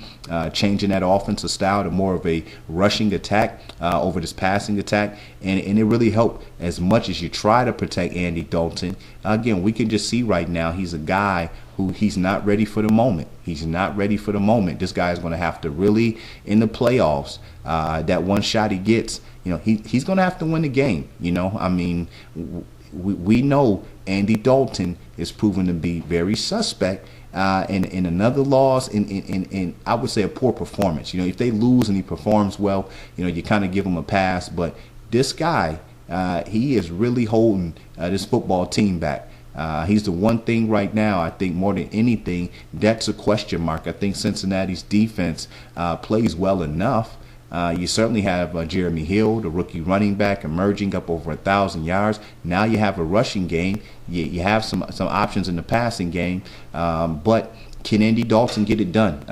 changing that offensive style to more of a rushing attack over this passing attack. And it really helped as much as you try to protect Andy Dalton. Again, we can just see right now he's a guy who he's not ready for the moment. He's not ready for the moment. This guy is going to have to really, in the playoffs, that one shot he gets, you know, he's going to have to win the game. You know, I mean, we know Andy Dalton is proven to be very suspect in another loss, in I would say a poor performance. You know, if they lose and he performs well, you know, you kind of give him a pass. But this guy, he is really holding this football team back. He's the one thing right now, I think, more than anything, that's a question mark. I think Cincinnati's defense plays well enough. You certainly have Jeremy Hill, the rookie running back, emerging up over 1,000 yards. Now you have a rushing game. You have some options in the passing game. But can Andy Dalton get it done?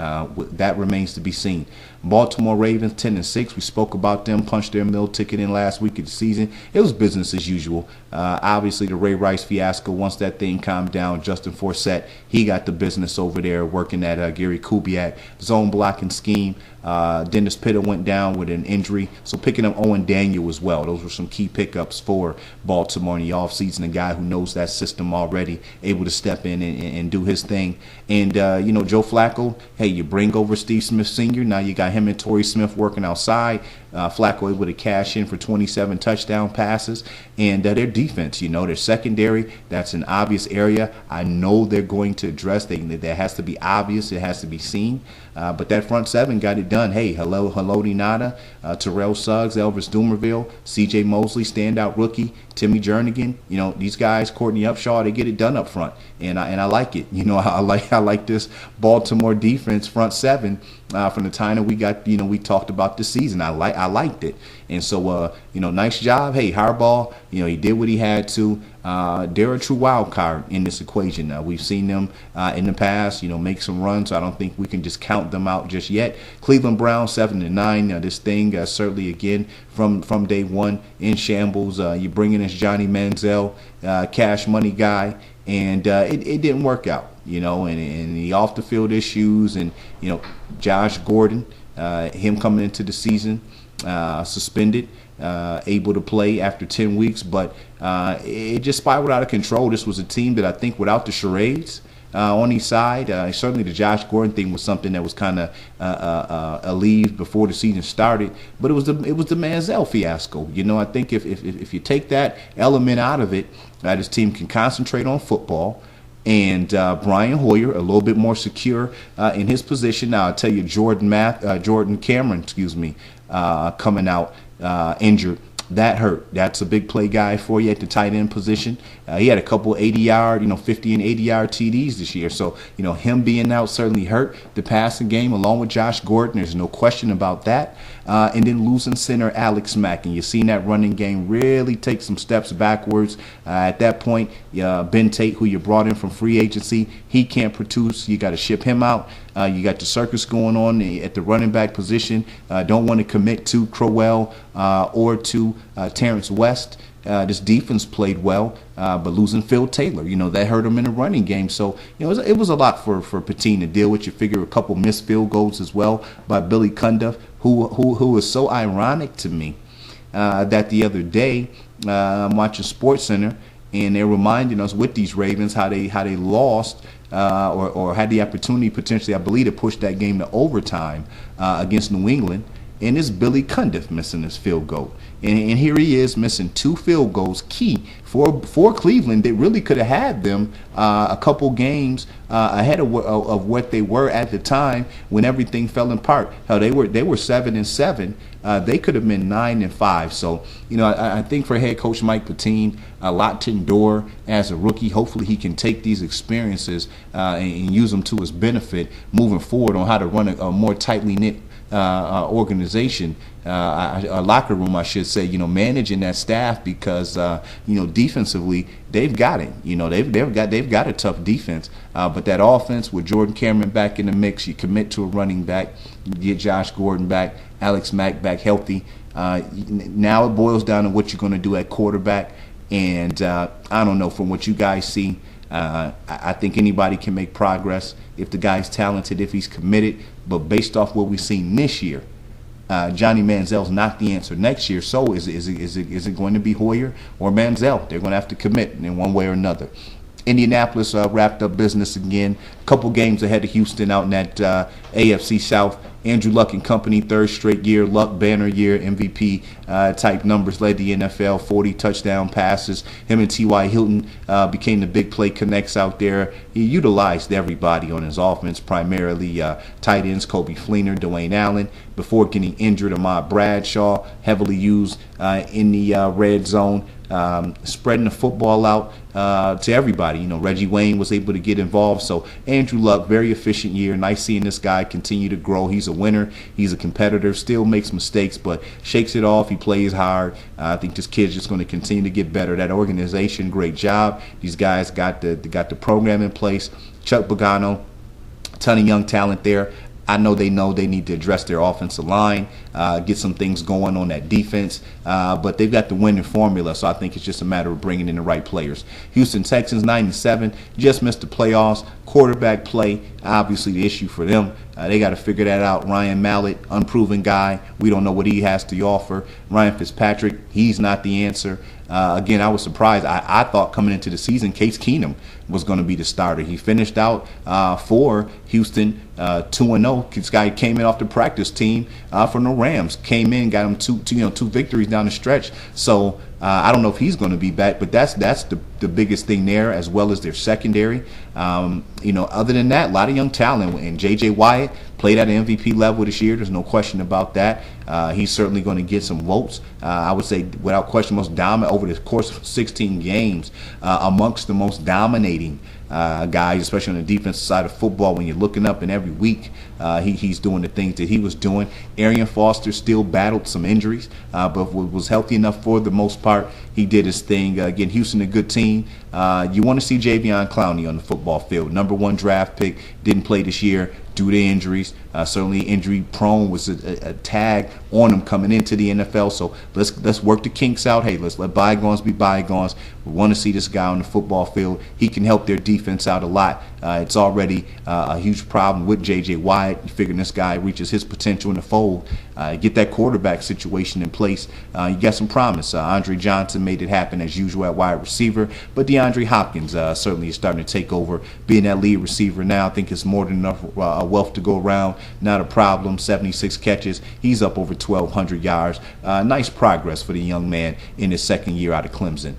That remains to be seen. Baltimore Ravens 10-6. We spoke about them, punched their meal ticket in last week of the season. It was business as usual. Obviously, the Ray Rice fiasco, once that thing calmed down, Justin Forsett, he got the business over there working at Gary Kubiak zone blocking scheme. Dennis Pitta went down with an injury. So picking up Owen Daniel as well. Those were some key pickups for Baltimore in the offseason. A guy who knows that system already, able to step in and do his thing. And, you know, Joe Flacco, hey, you bring over Steve Smith Sr., now you got him and Torrey Smith working outside. Flacco able to cash in for 27 touchdown passes. And their defense, their secondary, that's an obvious area. I know they're going to address. That has to be obvious. It has to be seen. But that front seven got it done. Hey, Haloti Nada, Terrell Suggs, Elvis Dumerville, C.J. Mosley, standout rookie, Timmy Jernigan. These guys, Courtney Upshaw, they get it done up front, and I like it. I like this Baltimore defense front seven from the time that we got. We talked about this season. I liked it, and so nice job. Hey, Harbaugh, he did what he had to. They're a true wild card in this equation. We've seen them in the past, make some runs. So I don't think we can just count them out just yet. Cleveland Browns 7-9. This thing certainly again from day one in shambles. You bring in this Johnny Manziel, cash money guy, and it didn't work out. And the off the field issues, and Josh Gordon, him coming into the season suspended. Able to play after 10 weeks, but it just spiraled out of control. This was a team that I think without the charades on each side, certainly the Josh Gordon thing was something that was kind of alleviated before the season started, but it was the Manziel fiasco. I think if you take that element out of it, this team can concentrate on football. And Brian Hoyer, a little bit more secure in his position. Now, I'll tell you, Jordan Cameron, coming out injured. That hurt. That's a big play guy for you at the tight end position. He had a couple 80-yard, 50 and 80-yard TDs this year. So, him being out certainly hurt the passing game along with Josh Gordon. There's no question about that. And then losing center Alex Mack. And you've seen that running game really take some steps backwards. At that point, Ben Tate, who you brought in from free agency, he can't produce. You got to ship him out. You got the circus going on at the running back position. Don't want to commit to Crowell or to Terrence West. This defense played well, but losing Phil Taylor, that hurt him in the running game. So, it was a lot for Patine to deal with. You figure a couple missed field goals as well by Billy Cundiff, who is so ironic to me that the other day I'm watching SportsCenter, and they're reminding us with these Ravens how they lost or had the opportunity potentially, I believe, to push that game to overtime against New England. And it's Billy Cundiff missing his field goal. And here he is missing 2 field goals, key for Cleveland. They really could have had them a couple games ahead of what they were at the time when everything fell apart. They were 7-7. They could have been 9-5. So, I think for head coach Mike Patine, a lot to endure as a rookie. Hopefully he can take these experiences and use them to his benefit moving forward on how to run a more tightly knit organization, a locker room, I should say, managing that staff, because defensively they've got it. They've got a tough defense, but that offense with Jordan Cameron back in the mix, you commit to a running back, you get Josh Gordon back, Alex Mack back healthy. Now it boils down to what you're going to do at quarterback, and I don't know, from what you guys see, I think anybody can make progress if the guy's talented, if he's committed. But based off what we've seen this year, Johnny Manziel's not the answer next year. So is it going to be Hoyer or Manziel? They're going to have to commit in one way or another. Indianapolis wrapped up business again. A couple games ahead of Houston out in that AFC South. Andrew Luck and company, third straight year, Luck banner year, MVP type numbers, led the NFL, 40 touchdown passes. Him and T.Y. Hilton became the big play connects out there. He utilized everybody on his offense, primarily tight ends, Kobe Fleener, Dwayne Allen, before getting injured, Ahmad Bradshaw, heavily used in the red zone. Spreading the football out to everybody. Reggie Wayne was able to get involved. So Andrew Luck, very efficient year. Nice seeing this guy continue to grow. He's a winner. He's a competitor. Still makes mistakes, but shakes it off. He plays hard. I think this kid's just going to continue to get better. That organization, great job. These guys got the program in place. Chuck Pagano, ton of young talent there. I know they need to address their offensive line, get some things going on that defense, but they've got the winning formula, so I think it's just a matter of bringing in the right players. Houston Texans 9-7, just missed the playoffs. Quarterback play, obviously the issue for them. They got to figure that out. Ryan Mallett, unproven guy. We don't know what he has to offer. Ryan Fitzpatrick, he's not the answer. Again, I was surprised. I thought coming into the season, Case Keenum was going to be the starter. He finished out for Houston 2-0. This guy came in off the practice team from the Rams. Came in, got him two victories down the stretch. So I don't know if he's going to be back, but that's the biggest thing there, as well as their secondary. Other than that, a lot of young talent. And J.J. Watt played at an MVP level this year. There's no question about that. He's certainly going to get some votes. I would say, without question, most dominant over the course of 16 games, amongst the most dominating guys, especially on the defensive side of football. When you're looking up and every week he's doing the things that he was doing. Arian Foster still battled some injuries, but was healthy enough for the most part. He did his thing. Again, Houston, a good team. You want to see Jadeveon Clowney on the football field. Number 1 draft pick, didn't play this year due to injuries. Certainly injury prone, was a tag on him coming into the NFL. So let's work the kinks out. Hey, let's let bygones be bygones. We want to see this guy on the football field. He can help their defense out a lot. It's already a huge problem with J.J. Watt. You figure this guy reaches his potential in the fold. Get that quarterback situation in place. You got some promise. Andre Johnson made it happen as usual at wide receiver, but DeAndre Hopkins certainly is starting to take over, being that lead receiver now. I think it's more than enough wealth to go around. Not a problem. 76 catches. He's up over 1,200 yards. Nice progress for the young man in his second year out of Clemson.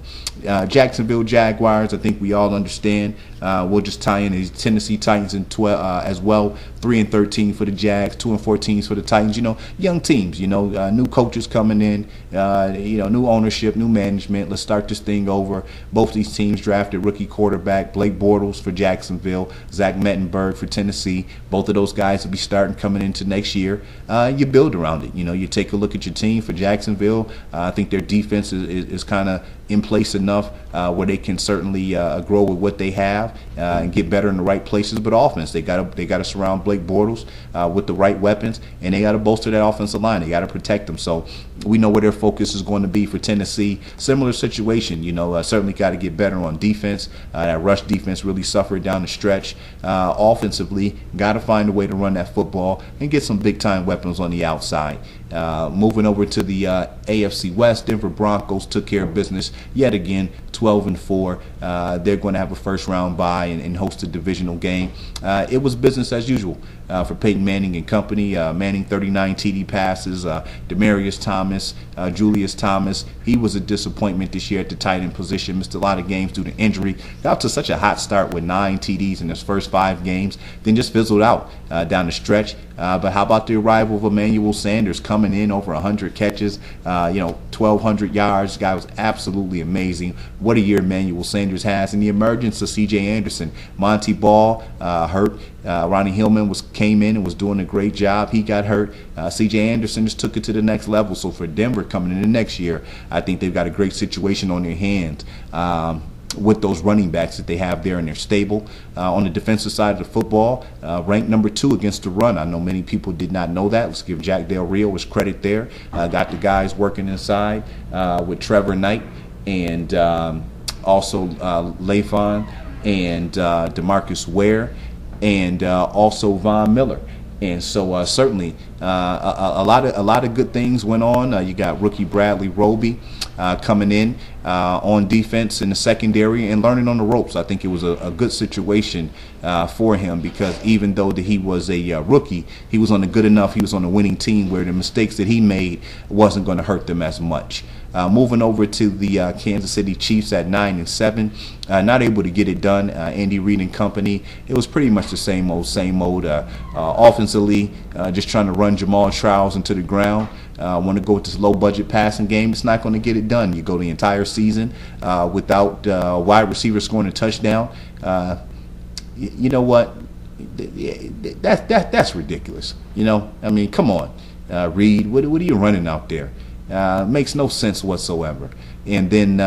Jacksonville Jaguars, I think we all understand. We'll just tie in these Tennessee Titans as well. 3-13 for the Jags, 2-14 for the Titans. Young teams. New coaches coming in. New ownership, new management. Let's start this thing over. Both these teams drafted rookie quarterback Blake Bortles for Jacksonville, Zach Mettenberg for Tennessee. Both of those guys will be starting coming into next year. You build around it. You take a look at your team for Jacksonville. I think their defense is kind of in place enough where they can certainly grow with what they have and get better in the right places. But offense, they got to surround Blake Bortles with the right weapons, and they got to bolster that offensive line. They got to protect them. So we know where their focus is going to be for Tennessee. Similar situation. Certainly got to get better on defense. That rush defense really suffered down the stretch. Offensively, got to find a way to run that football and get some big-time weapons on the outside. Moving over to the AFC West, Denver Broncos took care of business yet again, 12-4. They're going to have a first-round bye and host a divisional game. It was business as usual for Peyton Manning and company. Manning 39 TD passes. Demaryius Thomas, Julius Thomas, he was a disappointment this year at the tight end position. Missed a lot of games due to injury. Got to such a hot start with 9 TDs in his first 5 games, then just fizzled out down the stretch. But how about the arrival of Emmanuel Sanders coming in over 100 catches, 1,200 yards. The guy was absolutely amazing. What a year Emmanuel Sanders has. And the emergence of C.J. Anderson. Monty Ball hurt. Ronnie Hillman came in and was doing a great job. He got hurt. C.J. Anderson just took it to the next level. So for Denver coming in the next year, I think they've got a great situation on their hands. With those running backs that they have there in their stable. On the defensive side of the football, ranked number 2 against the run. I know many people did not know that. Let's give Jack Del Rio his credit there. Got the guys working inside with Trevor Knight and also Lafon and DeMarcus Ware and also Von Miller. And so certainly a lot of good things went on. You got rookie Bradley Roby coming in on defense in the secondary and learning on the ropes. I think it was a good situation for him because even though he was a rookie, he was on a good enough, he was on a winning team where the mistakes that he made wasn't going to hurt them as much. Moving over to the Kansas City Chiefs at 9-7, not able to get it done. Andy Reid and company, it was pretty much the same old. Offensively, just trying to run Jamal Charles into the ground. Want to go with this low-budget passing game. It's not going to get it done. You go the entire season without wide receivers scoring a touchdown. You know what? That's ridiculous. I mean, come on, Reid. What are you running out there? Makes no sense whatsoever. And then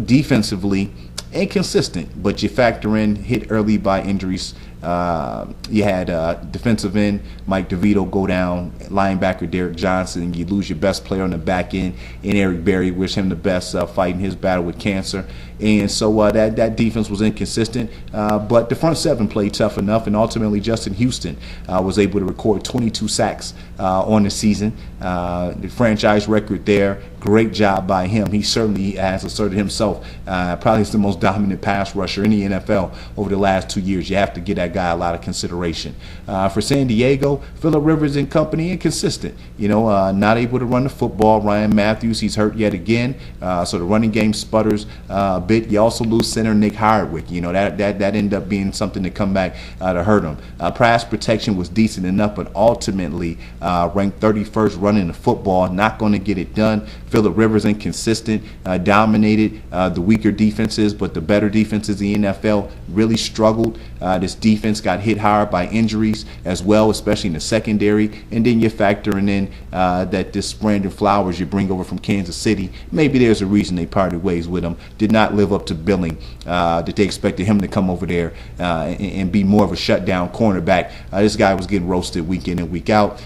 defensively, inconsistent, but you factor in hit early by injuries You had defensive end Mike DeVito go down, linebacker Derek Johnson. You lose your best player on the back end in Eric Berry. Wish him the best fighting his battle with cancer. And so that defense was inconsistent, but the front seven played tough enough, and ultimately Justin Houston was able to record 22 sacks on the season. The franchise record there, great job by him. He certainly has asserted himself. Probably is the most dominant pass rusher in the NFL over the last 2 years. You have to give that guy a lot of consideration. For San Diego, Phillip Rivers and company, inconsistent. Not able to run the football. Ryan Matthews, he's hurt yet again, so the running game sputters a bit. You also lose center Nick Hardwick. That ended up being something to come back to hurt him. Pass protection was decent enough, but ultimately ranked 31st running the football. Not going to get it done. Phillip Rivers inconsistent, dominated the weaker defenses, but the better defenses in the NFL really struggled. This defense got hit hard by injuries as well, especially in the secondary. And then you're factoring in that this Brandon Flowers you bring over from Kansas City, maybe there's a reason they parted ways with him. Did not live up to billing that they expected him to come over there and be more of a shutdown cornerback. This guy was getting roasted week in and week out.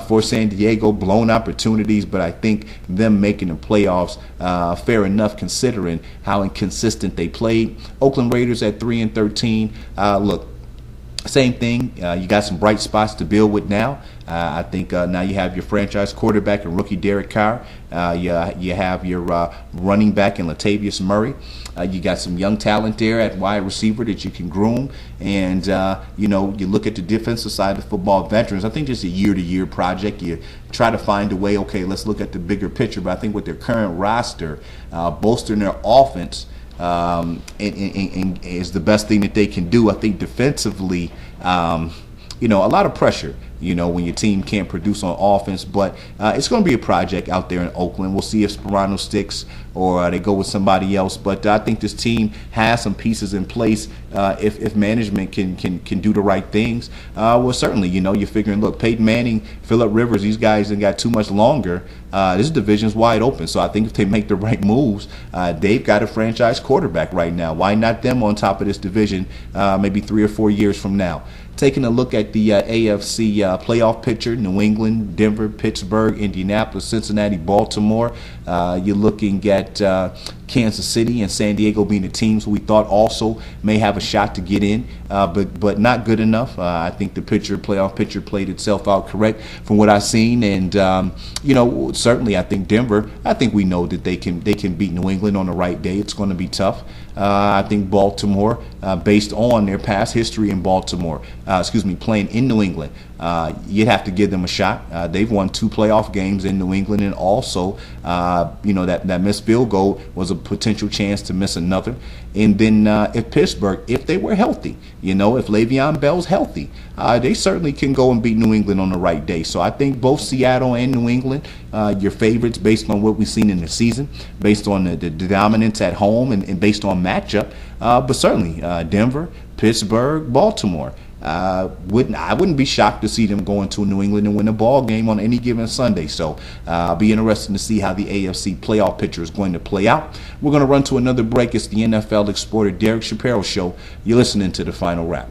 For San Diego, blown opportunities, but I think them making the playoffs fair enough considering how inconsistent they played. Oakland Raiders at 3-13. Look, same thing. You got some bright spots to build with now. I think now you have your franchise quarterback and rookie Derek Carr. You have your running back in Latavius Murray. You got some young talent there at wide receiver that you can groom. And, you look at the defensive side of football, veterans. I think it's a year-to-year project. You try to find a way, okay, let's look at the bigger picture. But I think with their current roster, bolstering their offense, and is the best thing that they can do. I think defensively, a lot of pressure, when your team can't produce on offense. But it's going to be a project out there in Oakland. We'll see if Sperano sticks or they go with somebody else. But I think this team has some pieces in place if management can do the right things. Well, certainly, you're figuring, look, Peyton Manning, Phillip Rivers, these guys ain't got too much longer. This division's wide open. So I think if they make the right moves, they've got a franchise quarterback right now. Why not them on top of this division maybe 3 or 4 years from now? Taking a look at the AFC playoff picture, New England, Denver, Pittsburgh, Indianapolis, Cincinnati, Baltimore. You're looking at Kansas City and San Diego being the teams who we thought also may have a shot to get in, but not good enough. I think the playoff picture played itself out correct from what I've seen. And, certainly I think Denver, I think we know that they can beat New England on the right day. It's going to be tough. I think Baltimore, based on their past history in Baltimore, playing in New England, you'd have to give them a shot. They've won 2 playoff games in New England, and also, that missed field goal was a potential chance to miss another. And then if Pittsburgh, if they were healthy, if Le'Veon Bell's healthy, they certainly can go and beat New England on the right day. So I think both Seattle and New England, your favorites based on what we've seen in the season, based on the dominance at home and based on matchup. But certainly Denver, Pittsburgh, Baltimore. I wouldn't be shocked to see them go into New England and win a ball game on any given Sunday. So I'll be interested to see how the AFC playoff picture is going to play out. We're going to run to another break. It's the NFL Exporter Derek Shapiro Show. You're listening to The Final Wrap.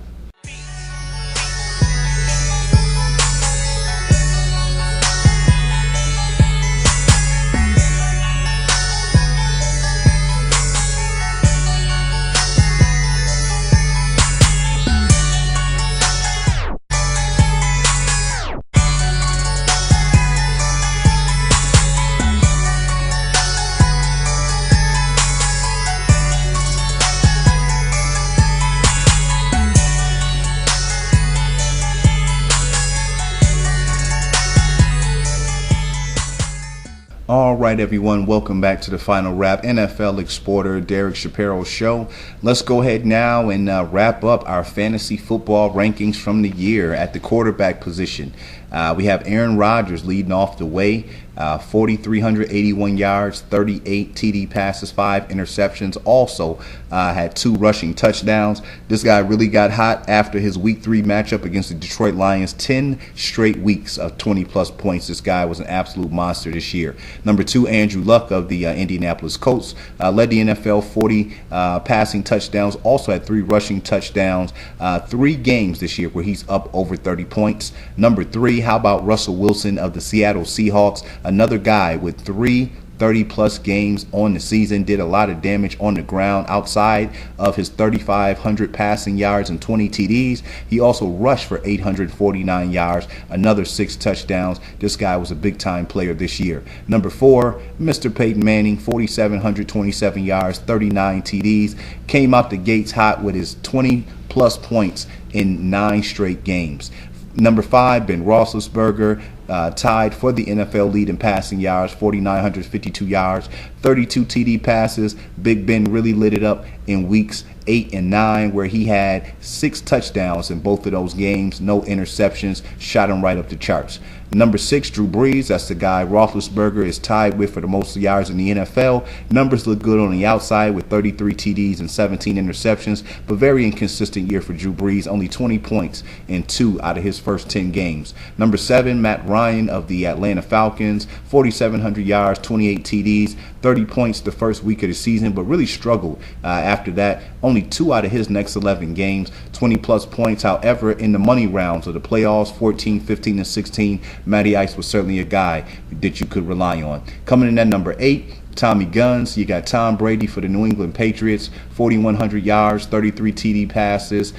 All right, everyone, welcome back to The Final Wrap, NFL Exporter, Derek Shapiro Show. Let's go ahead now and wrap up our fantasy football rankings from the year at the quarterback position. We have Aaron Rodgers leading off the way, 4,381 yards, 38 TD passes, 5 interceptions. Also had 2 rushing touchdowns. This guy really got hot after his Week 3 matchup against the Detroit Lions. 10 straight weeks of 20-plus points. This guy was an absolute monster this year. Number 2, Andrew Luck of the Indianapolis Colts led the NFL 40 passing touchdowns. Also had 3 rushing touchdowns. 3 games this year where he's up over 30 points. Number 3, how about Russell Wilson of the Seattle Seahawks? Another guy with 3 30-plus games on the season, did a lot of damage on the ground outside of his 3,500 passing yards and 20 TDs. He also rushed for 849 yards, another 6 touchdowns. This guy was a big-time player this year. Number 4, Mr. Peyton Manning, 4,727 yards, 39 TDs. Came out the gates hot with his 20-plus points in 9 straight games. Number 5, Ben Roethlisberger, tied for the NFL lead in passing yards, 4,952 yards, 32 TD passes. Big Ben really lit it up in weeks 8 and 9, where he had 6 touchdowns in both of those games, no interceptions, shot him right up the charts. Number 6, Drew Brees. That's the guy Roethlisberger is tied with for the most yards in the NFL. Numbers look good on the outside with 33 TDs and 17 interceptions, but very inconsistent year for Drew Brees. Only 20 points in 2 out of his first 10 games. Number 7, Matt Ryan of the Atlanta Falcons, 4,700 yards, 28 TDs, 30 points the first week of the season, but really struggled after that. Only 2 out of his next 11 games, 20-plus points. However, in the money rounds of the playoffs, 14, 15, and 16, Matty Ice was certainly a guy that you could rely on. Coming in at number 8, Tommy Guns. You got Tom Brady for the New England Patriots, 4,100 yards, 33 TD passes.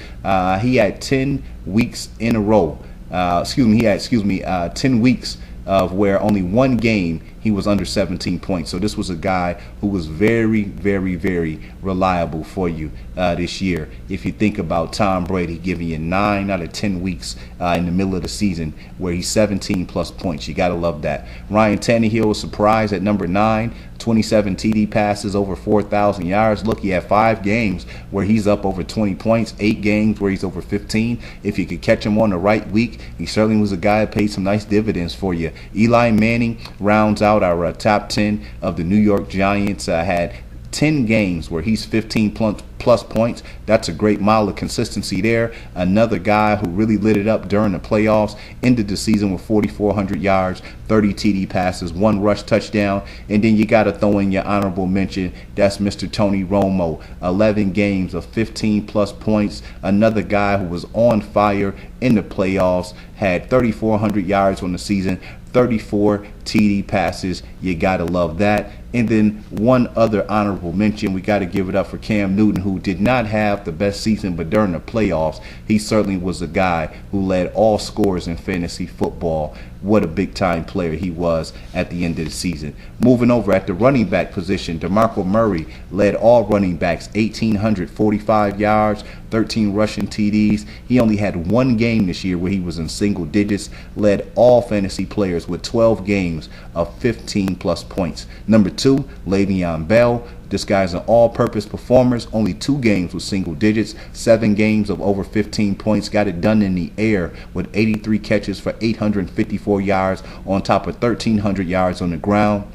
He had 10 weeks in a row. 10 weeks of where only one game he was under 17 points. So this was a guy who was very, very, very reliable for you this year. If you think about Tom Brady giving you 9 out of 10 weeks in the middle of the season where he's 17-plus points, you got to love that. Ryan Tannehill was surprised at number 9, 27 TD passes, over 4,000 yards. Look, he had 5 games where he's up over 20 points, 8 games where he's over 15. If you could catch him on the right week, he certainly was a guy that paid some nice dividends for you. Eli Manning rounds out our top 10 of the New York Giants. Had 10 games where he's 15-plus points. That's a great model of consistency there. Another guy who really lit it up during the playoffs. Ended the season with 4,400 yards, 30 TD passes, 1 rush touchdown. And then you got to throw in your honorable mention. That's Mr. Tony Romo. 11 games of 15-plus points. Another guy who was on fire in the playoffs. Had 3,400 yards on the season, 34 TD passes. You got to love that. And then one other honorable mention, we got to give it up for Cam Newton, who did not have the best season, but during the playoffs, he certainly was a guy who led all scorers in fantasy football. What a big-time player he was at the end of the season. Moving over at the running back position, DeMarco Murray led all running backs, 1,845 yards, 13 rushing TDs. He only had 1 game this year where he was in single digits. Led all fantasy players with 12 games of 15-plus points. Number 2, Le'Veon Bell. This guy's an all-purpose performer. Only 2 games with single digits, 7 games of over 15 points. Got it done in the air with 83 catches for 854 yards on top of 1,300 yards on the ground.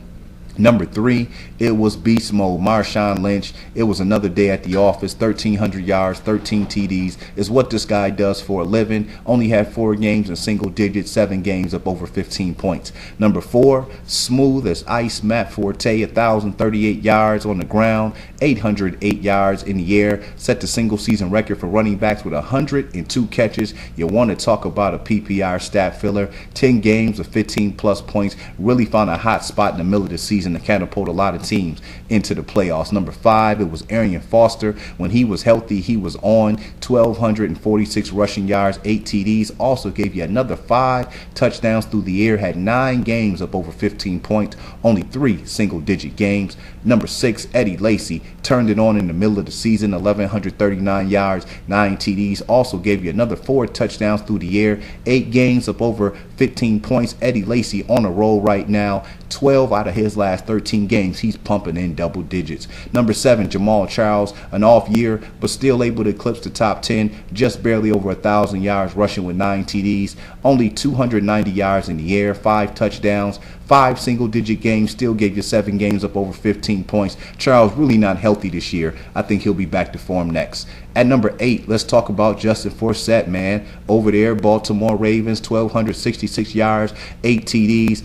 Number 3, it was beast mode, Marshawn Lynch. It was another day at the office, 1,300 yards, 13 TDs is what this guy does for a living. Only had 4 games in single digits, 7 games up over 15 points. Number 4, smooth as ice, Matt Forte, 1,038 yards on the ground, 808 yards in the air. Set the single season record for running backs with 102 catches. You want to talk about a PPR stat filler. 10 games of 15-plus points. Really found a hot spot in the middle of the season to catapult a lot of teams into the playoffs. Number 5, it was Arian Foster. When he was healthy, he was on 1,246 rushing yards, 8 TDs. Also gave you another 5 touchdowns through the air. Had 9 games up over 15 points. Only 3 single-digit games. Number 6, Eddie Lacy. Turned it on in the middle of the season, 1,139 yards, 9 TDs. Also gave you another 4 touchdowns through the air. 8 games up over 15 points. Eddie Lacy on a roll right now. 12 out of his last 13 games, he's pumping in double digits. Number 7, Jamal Charles, an off year, but still able to eclipse the top 10, just barely over 1,000 yards rushing with 9 TDs, only 290 yards in the air, 5 touchdowns, 5 single-digit games, still gave you 7 games up over 15 points. Charles really not healthy this year. I think he'll be back to form next. At number 8, let's talk about Justin Forsett, man. Over there, Baltimore Ravens, 1,266 yards, 8 TDs,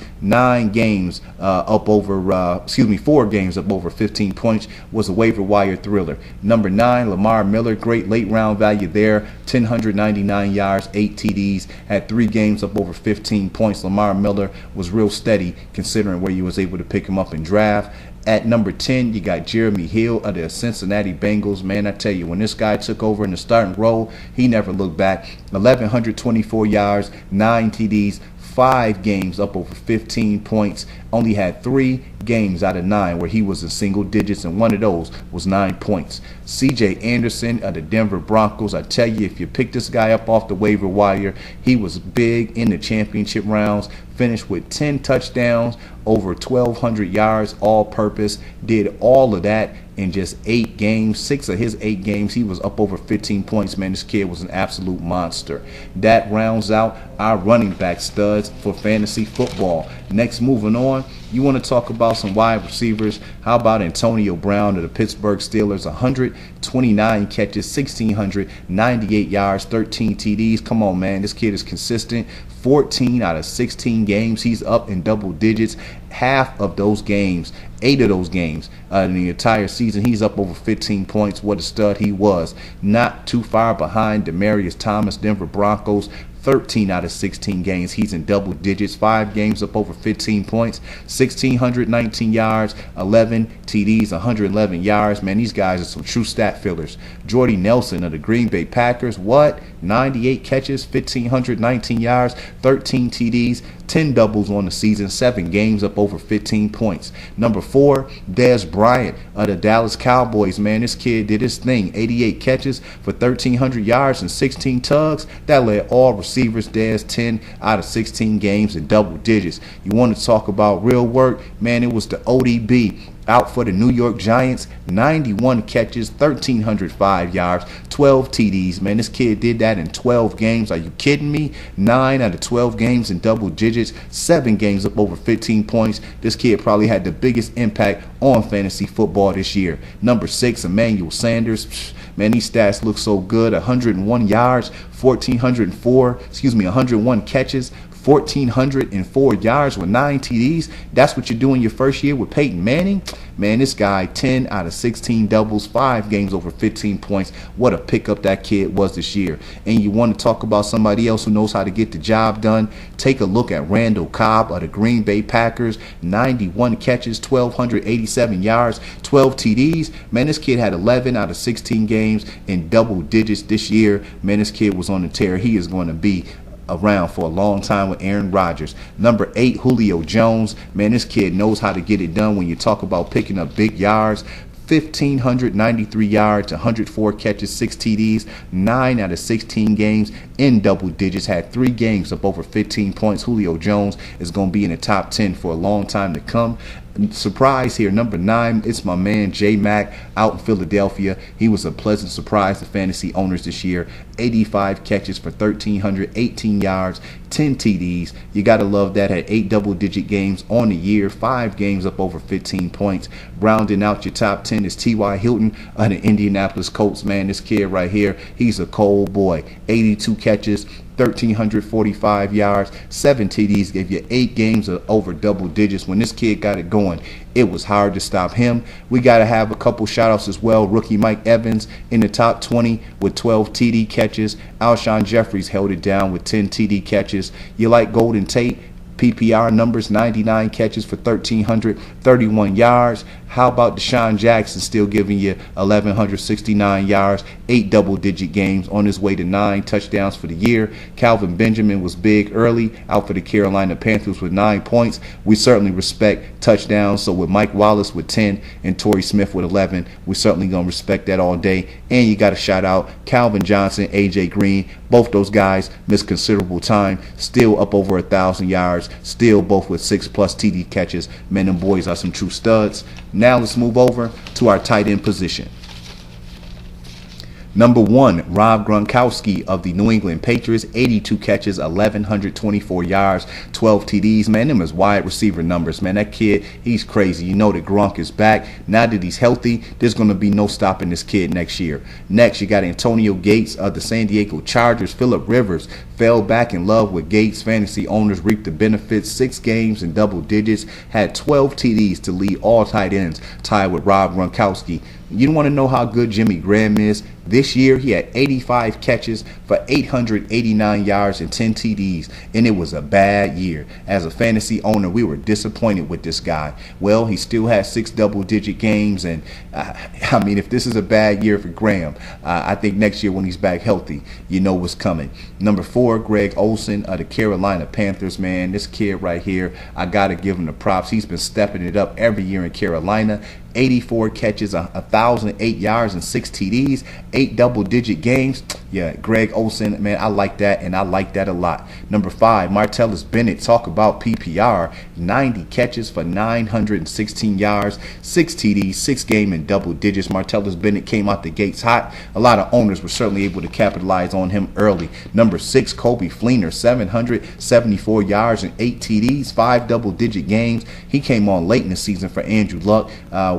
4 games up over 15 points. Was a waiver wire thriller. Number 9, Lamar Miller, great late round value there, 1,099 yards, 8 TDs, had 3 games up over 15 points. Lamar Miller was real steady considering where you was able to pick him up in draft. At number 10, you got Jeremy Hill of the Cincinnati Bengals. Man, I tell you, when this guy took over in the starting role, he never looked back. 1,124 yards, 9 TDs, 5 games up over 15 points. Only had 3 games out of 9 where he was in single digits, and one of those was 9 points. C.J. Anderson of the Denver Broncos. I tell you, if you pick this guy up off the waiver wire, he was big in the championship rounds. Finished with 10 touchdowns, over 1,200 yards all-purpose. Did all of that in just 8 games. 6 of his 8 games, he was up over 15 points. Man, this kid was an absolute monster. That rounds out our running back studs for fantasy football. Next, moving on, you want to talk about some wide receivers. How about Antonio Brown of the Pittsburgh Steelers? 129 catches, 1,698 yards, 13 TDs. Come on, man. This kid is consistent. 14 out of 16 games, he's up in double digits. Half of those games, 8 of those games in the entire season, he's up over 15 points. What a stud he was. Not too far behind Demaryius Thomas, Denver Broncos. 13 out of 16 games, he's in double digits. 5 games up over 15 points, 1,619 yards, 11 TDs, 111 yards. Man, these guys are some true stat fillers. Jordy Nelson of the Green Bay Packers, 98 catches, 1,519 yards, 13 TDs, 10 doubles on the season, 7 games up over 15 points. Number 4, Dez Bryant of the Dallas Cowboys. Man, this kid did his thing. 88 catches for 1,300 yards and 16 tugs. That led all receivers. Dez 10 out of 16 games in double digits. You want to talk about real work? Man, it was the ODB. Out for the New York Giants, 91 catches, 1,305 yards, 12 TDs. Man, this kid did that in 12 games. Are you kidding me? 9 out of 12 games in double digits, 7 games up over 15 points. This kid probably had the biggest impact on fantasy football this year. Number 6, Emmanuel Sanders. Man, these stats look so good. 101 yards, 101 catches, 1,404 yards with 9 TDs. That's what you do in your first year with Peyton Manning. Man, this guy, 10 out of 16 doubles, 5 games over 15 points. What a pickup that kid was this year. And you want to talk about somebody else who knows how to get the job done? Take a look at Randall Cobb of the Green Bay Packers. 91 catches, 1,287 yards, 12 TDs. Man, this kid had 11 out of 16 games in double digits this year. Man, this kid was on the tear. He is going to be around for a long time with Aaron Rodgers. Number 8, Julio Jones. Man, this kid knows how to get it done when you talk about picking up big yards. 1,593 yards, 104 catches, 6 TDs, 9 out of 16 games in double digits. Had 3 games up over 15 points. Julio Jones is going to be in the top 10 for a long time to come. Surprise here, number 9, it's my man J Mac out in Philadelphia. He was a pleasant surprise to fantasy owners this year. 85 catches for 1,318 yards, 10 TDs. You got to love that. Had 8 double-digit games on the year, 5 games up over 15 points. Rounding out your top 10 is T.Y. Hilton of the Indianapolis Colts. Man, this kid right here, he's a cold boy. 82 catches, 1,345 yards, 7 TDs, gave you 8 games of over double digits. When this kid got it going, it was hard to stop him. We got to have a couple shout-outs as well. Rookie Mike Evans in the top 20 with 12 TD catches. Alshon Jeffries held it down with 10 TD catches. You like Golden Tate? PPR numbers, 99 catches for 1,331 yards. How about Deshaun Jackson still giving you 1,169 yards, 8 double-digit games, on his way to 9 touchdowns for the year. Calvin Benjamin was big early, out for the Carolina Panthers with 9 points. We certainly respect touchdowns. So with Mike Wallace with 10 and Torrey Smith with 11, we're certainly going to respect that all day. And you got to shout out Calvin Johnson, A.J. Green. Both those guys missed considerable time, still up over 1,000 yards, still both with 6+ TD catches. Man, them boys are some true studs. Now let's move over to our tight end position. Number 1, Rob Gronkowski of the New England Patriots, 82 catches, 1,124 yards, 12 TDs. Man, them is wide receiver numbers, man. That kid, he's crazy. You know that Gronk is back. Now that he's healthy, there's going to be no stopping this kid next year. Next, you got Antonio Gates of the San Diego Chargers. Phillip Rivers fell back in love with Gates. Fantasy owners reaped the benefits. 6 games in double digits, had 12 TDs to lead all tight ends, tied with Rob Gronkowski. You don't want to know how good Jimmy Graham is. This year, he had 85 catches for 889 yards and 10 TDs, and it was a bad year. As a fantasy owner, we were disappointed with this guy. Well, he still had 6 double-digit games, and I mean, if this is a bad year for Graham, I think next year when he's back healthy, you know what's coming. Number 4, Greg Olsen of the Carolina Panthers, man. This kid right here, I got to give him the props. He's been stepping it up every year in Carolina. 84 catches, 1,008 yards, and 6 TDs, 8 double-digit games. Yeah, Greg Olsen, man, I like that, and I like that a lot. Number 5, Martellus Bennett. Talk about PPR. 90 catches for 916 yards, 6 TDs, 6 game in double digits. Martellus Bennett came out the gates hot. A lot of owners were certainly able to capitalize on him early. Number 6, Kobe Fleener. 774 yards and 8 TDs, 5 double-digit games. He came on late in the season for Andrew Luck.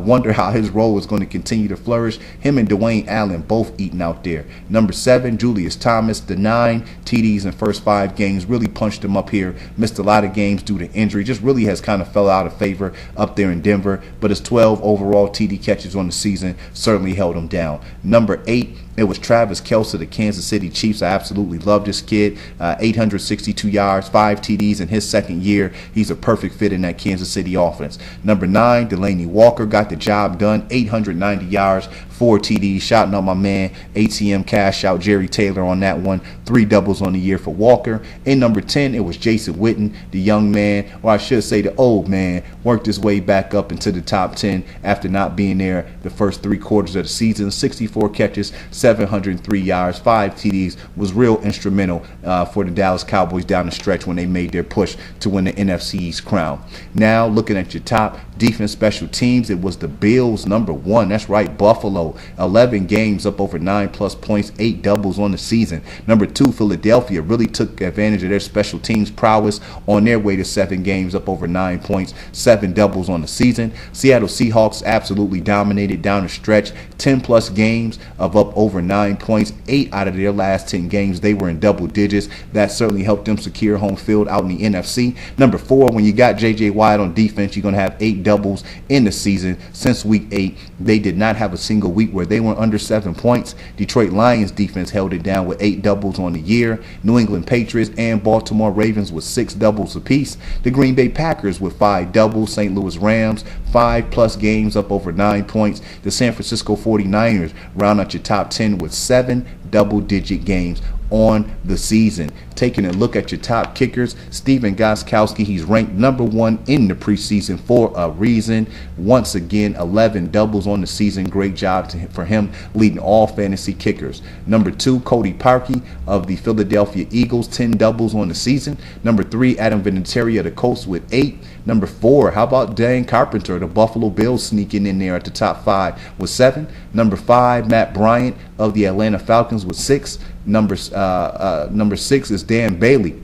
Wonder how his role is going to continue to flourish. Him and Dwayne Allen both eating out there. Number 7, Julius Thomas. The 9 TDs in first 5 games really punched him up here. Missed a lot of games due to injury. Just really has kind of fell out of favor up there in Denver. But his 12 overall TD catches on the season certainly held him down. Number 8, it was Travis Kelce of the Kansas City Chiefs. I absolutely love this kid. 862 yards, 5 TDs in his second year. He's a perfect fit in that Kansas City offense. Number 9, Delaney Walker got the job done. 890 yards, 4 TDs. Shouting out my man ATM Cash Out Jerry Taylor on that one. 3 doubles on the year for Walker. In number 10, it was Jason Witten, the young man, or I should say the old man, worked his way back up into the top 10 after not being there the first 3 quarters of the season. 64 catches, 703 yards, 5 TDs, was real instrumental for the Dallas Cowboys down the stretch when they made their push to win the NFC East crown. Now, looking at your top defense special teams, it was the Bills, number 1. That's right, Buffalo. 11 games up over 9+ points, 8 doubles on the season. Number 2, Philadelphia really took advantage of their special teams prowess on their way to 7 games up over 9 points, 7 doubles on the season. Seattle Seahawks absolutely dominated down the stretch. 10+ games of up over 9 points. 8 out of their last 10 games, they were in double digits. That certainly helped them secure home field out in the NFC. Number 4, when you got J.J. Watt on defense, you're going to have 8 doubles in the season. Since week 8, they did not have a single week where they were under 7 points. Detroit Lions defense held it down with 8 doubles on the year. New England Patriots and Baltimore Ravens with 6 doubles apiece. The Green Bay Packers with 5 doubles. St. Louis Rams, 5+ games up over 9 points. The San Francisco 49ers round out your top 10 with 7 double-digit games on the season. Taking a look at your top kickers, Stephen Gostkowski, he's ranked number 1 in the preseason for a reason. Once again, 11 doubles on the season. Great job for him, leading all fantasy kickers. Number 2, Cody Parkey of the Philadelphia Eagles, 10 doubles on the season. Number 3, Adam Vinatieri of the Colts with 8. Number 4, how about Dan Carpenter of the Buffalo Bills sneaking in there at the top 5 with 7. Number 5, Matt Bryant of the Atlanta Falcons with 6. Number 6 is Dan Bailey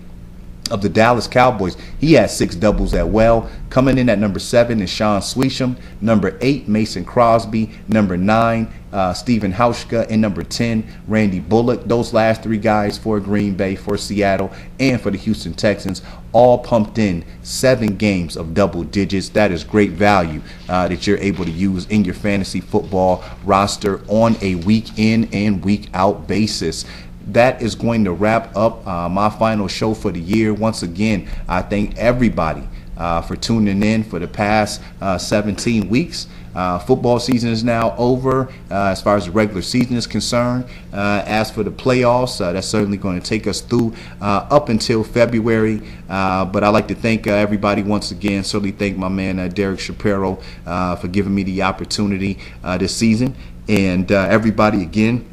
of the Dallas Cowboys. He has 6 doubles as well. Coming in at number 7 is Sean Swisham. Number 8, Mason Crosby. Number 9, Stephen Hauschka. And number 10, Randy Bullock. Those last 3 guys for Green Bay, for Seattle, and for the Houston Texans all pumped in 7 games of double digits. That is great value that you're able to use in your fantasy football roster on a week in and week out basis. That is going to wrap up my final show for the year. Once again, I thank everybody for tuning in for the past 17 weeks. Football season is now over as far as the regular season is concerned. As for the playoffs, that's certainly going to take us through up until February. But I'd like to thank everybody once again. Certainly thank my man Derek Shapiro for giving me the opportunity this season. And everybody, again,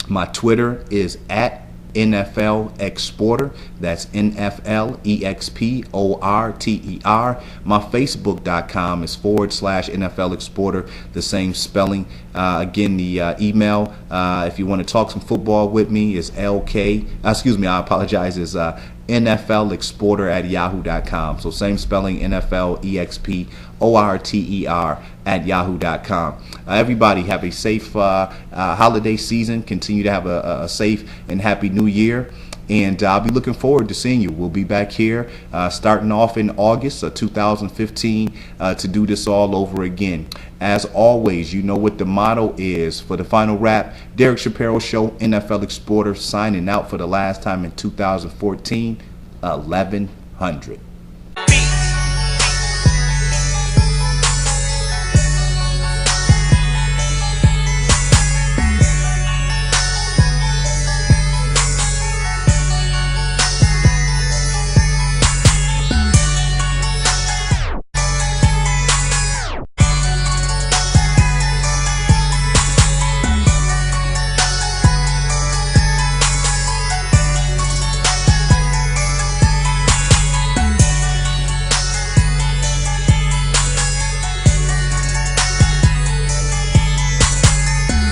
my Twitter is at NFLExporter. That's NFLExporter. My Facebook.com is /NFLExporter, the same spelling Again, the email, if you want to talk some football with me, is NFLExporter@yahoo.com. So same spelling, NFLExporter@yahoo.com. Everybody have a safe holiday season. Continue to have a safe and happy new year. And I'll be looking forward to seeing you. We'll be back here starting off in August of 2015 to do this all over again. As always, you know what the motto is. For the final wrap, Derek Shapiro Show, NFL Exporter, signing out for the last time in 2014, 1100.